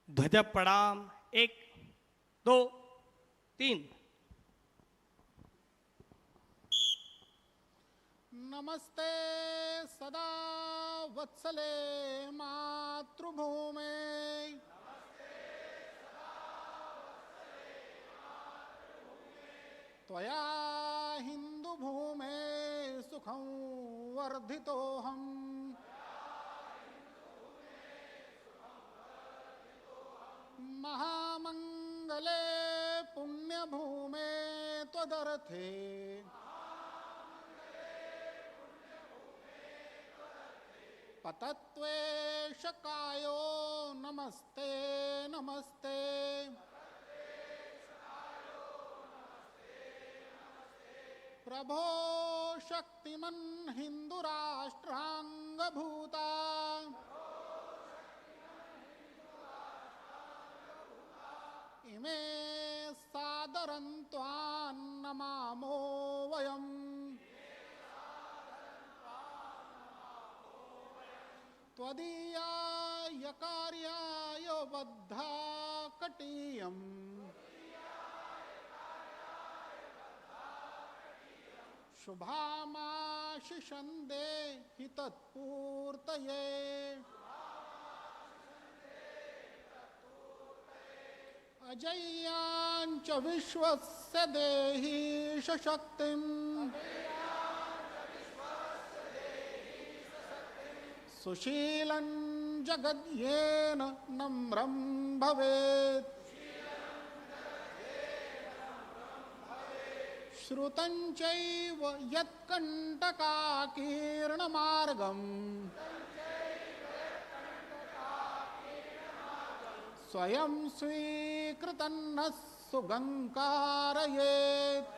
ध्वज प्रणाम, 1 2 3। नमस्ते सदा वत्सले मातृभूमे, त्वया हिंदू भूमे सुखं वर्धितोऽहम्। महामंगले पुण्यभूमे त्वदर्थे, पतत्वेष कायो नमस्ते नमस्ते। प्रभो शक्तिमन् हिंदुराष्ट्रांगभूता, इमे सादरं त्वां नमामो वयम्। त्वदीयाय कार्याय बद्धा कटीयम्, शुभामाशिषं देहि तत्पूर्तये। अजय्याञ्च विश्वस्य देहि शक्तिम्, सुशीलं जगद्येन नम्रं भवेत्। श्रुतं चैव यत्कण्टकाकीर्णमार्गम्, स्वयं स्वीकृतं नः सुगङ्कारयेत्।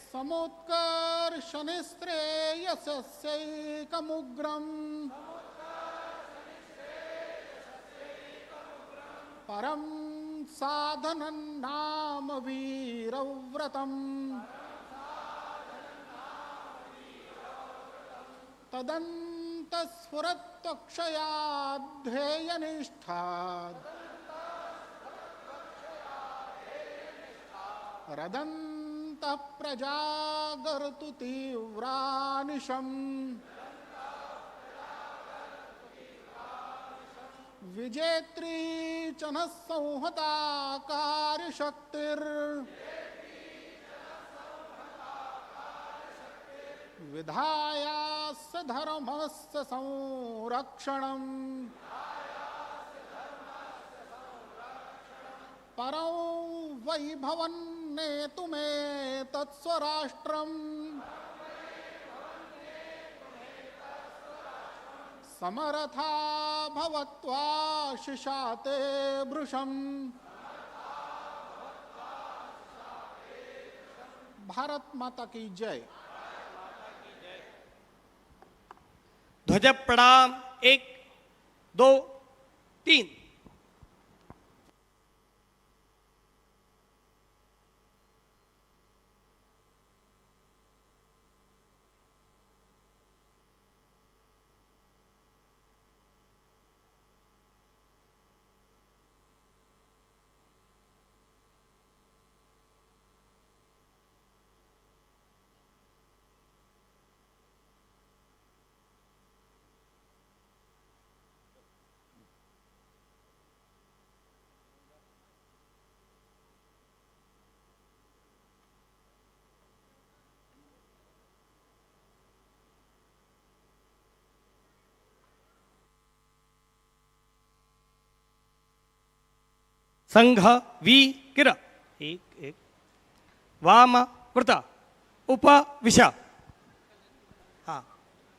समुत्कर्षनिःश्रेयसस्यैकमुग्रम्, परं साधनं नाम वीरव्रतम्। तदन्तस्फुरत्वक्षयाध्येयनिष्ठात्, रदन्तः प्रजागर्तु तीव्रानिशम्। विजेत्री च नः संहता कार्यशक्तिर्, विधायास्य धर्मस्य संरक्षणम्। परं वैभवन् तुम्हें तत्स्वराष्ट्रम समरथा भवत्वा शिशाते भृशम भारत माता की जय। ध्वज प्रणाम 1 2 3। संघ वीर 1 1 वाम वृत उपविशा। हाँ,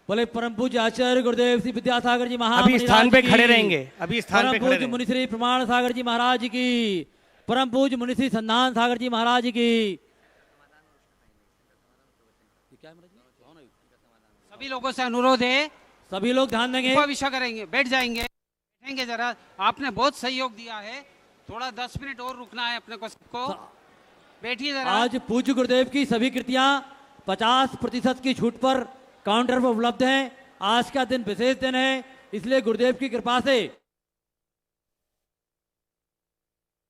बोले परम पूज्य आचार्य गुरुदेव श्री विद्यासागर जी महाराज अभी स्थान पे खड़े रहेंगे, अभी स्थान पे खड़े रहेंगे। मुनि श्री प्रमाण सागर जी महाराज की, परम पूज्य मुनि श्री संधान सागर जी महाराज की। सभी लोगों से अनुरोध है, सभी लोग ध्यान देंगे, उपविशा करेंगे, बैठ जाएंगे, बैठेंगे जरा। आपने बहुत सहयोग दिया है, थोड़ा 10 मिनट और रुकना है अपने को। बैठिए जरा। आज पूज्य गुरुदेव की सभी कृतियां 50% की छूट पर काउंटर पर उपलब्ध हैं। आज का दिन विशेष दिन है, इसलिए गुरुदेव की कृपा से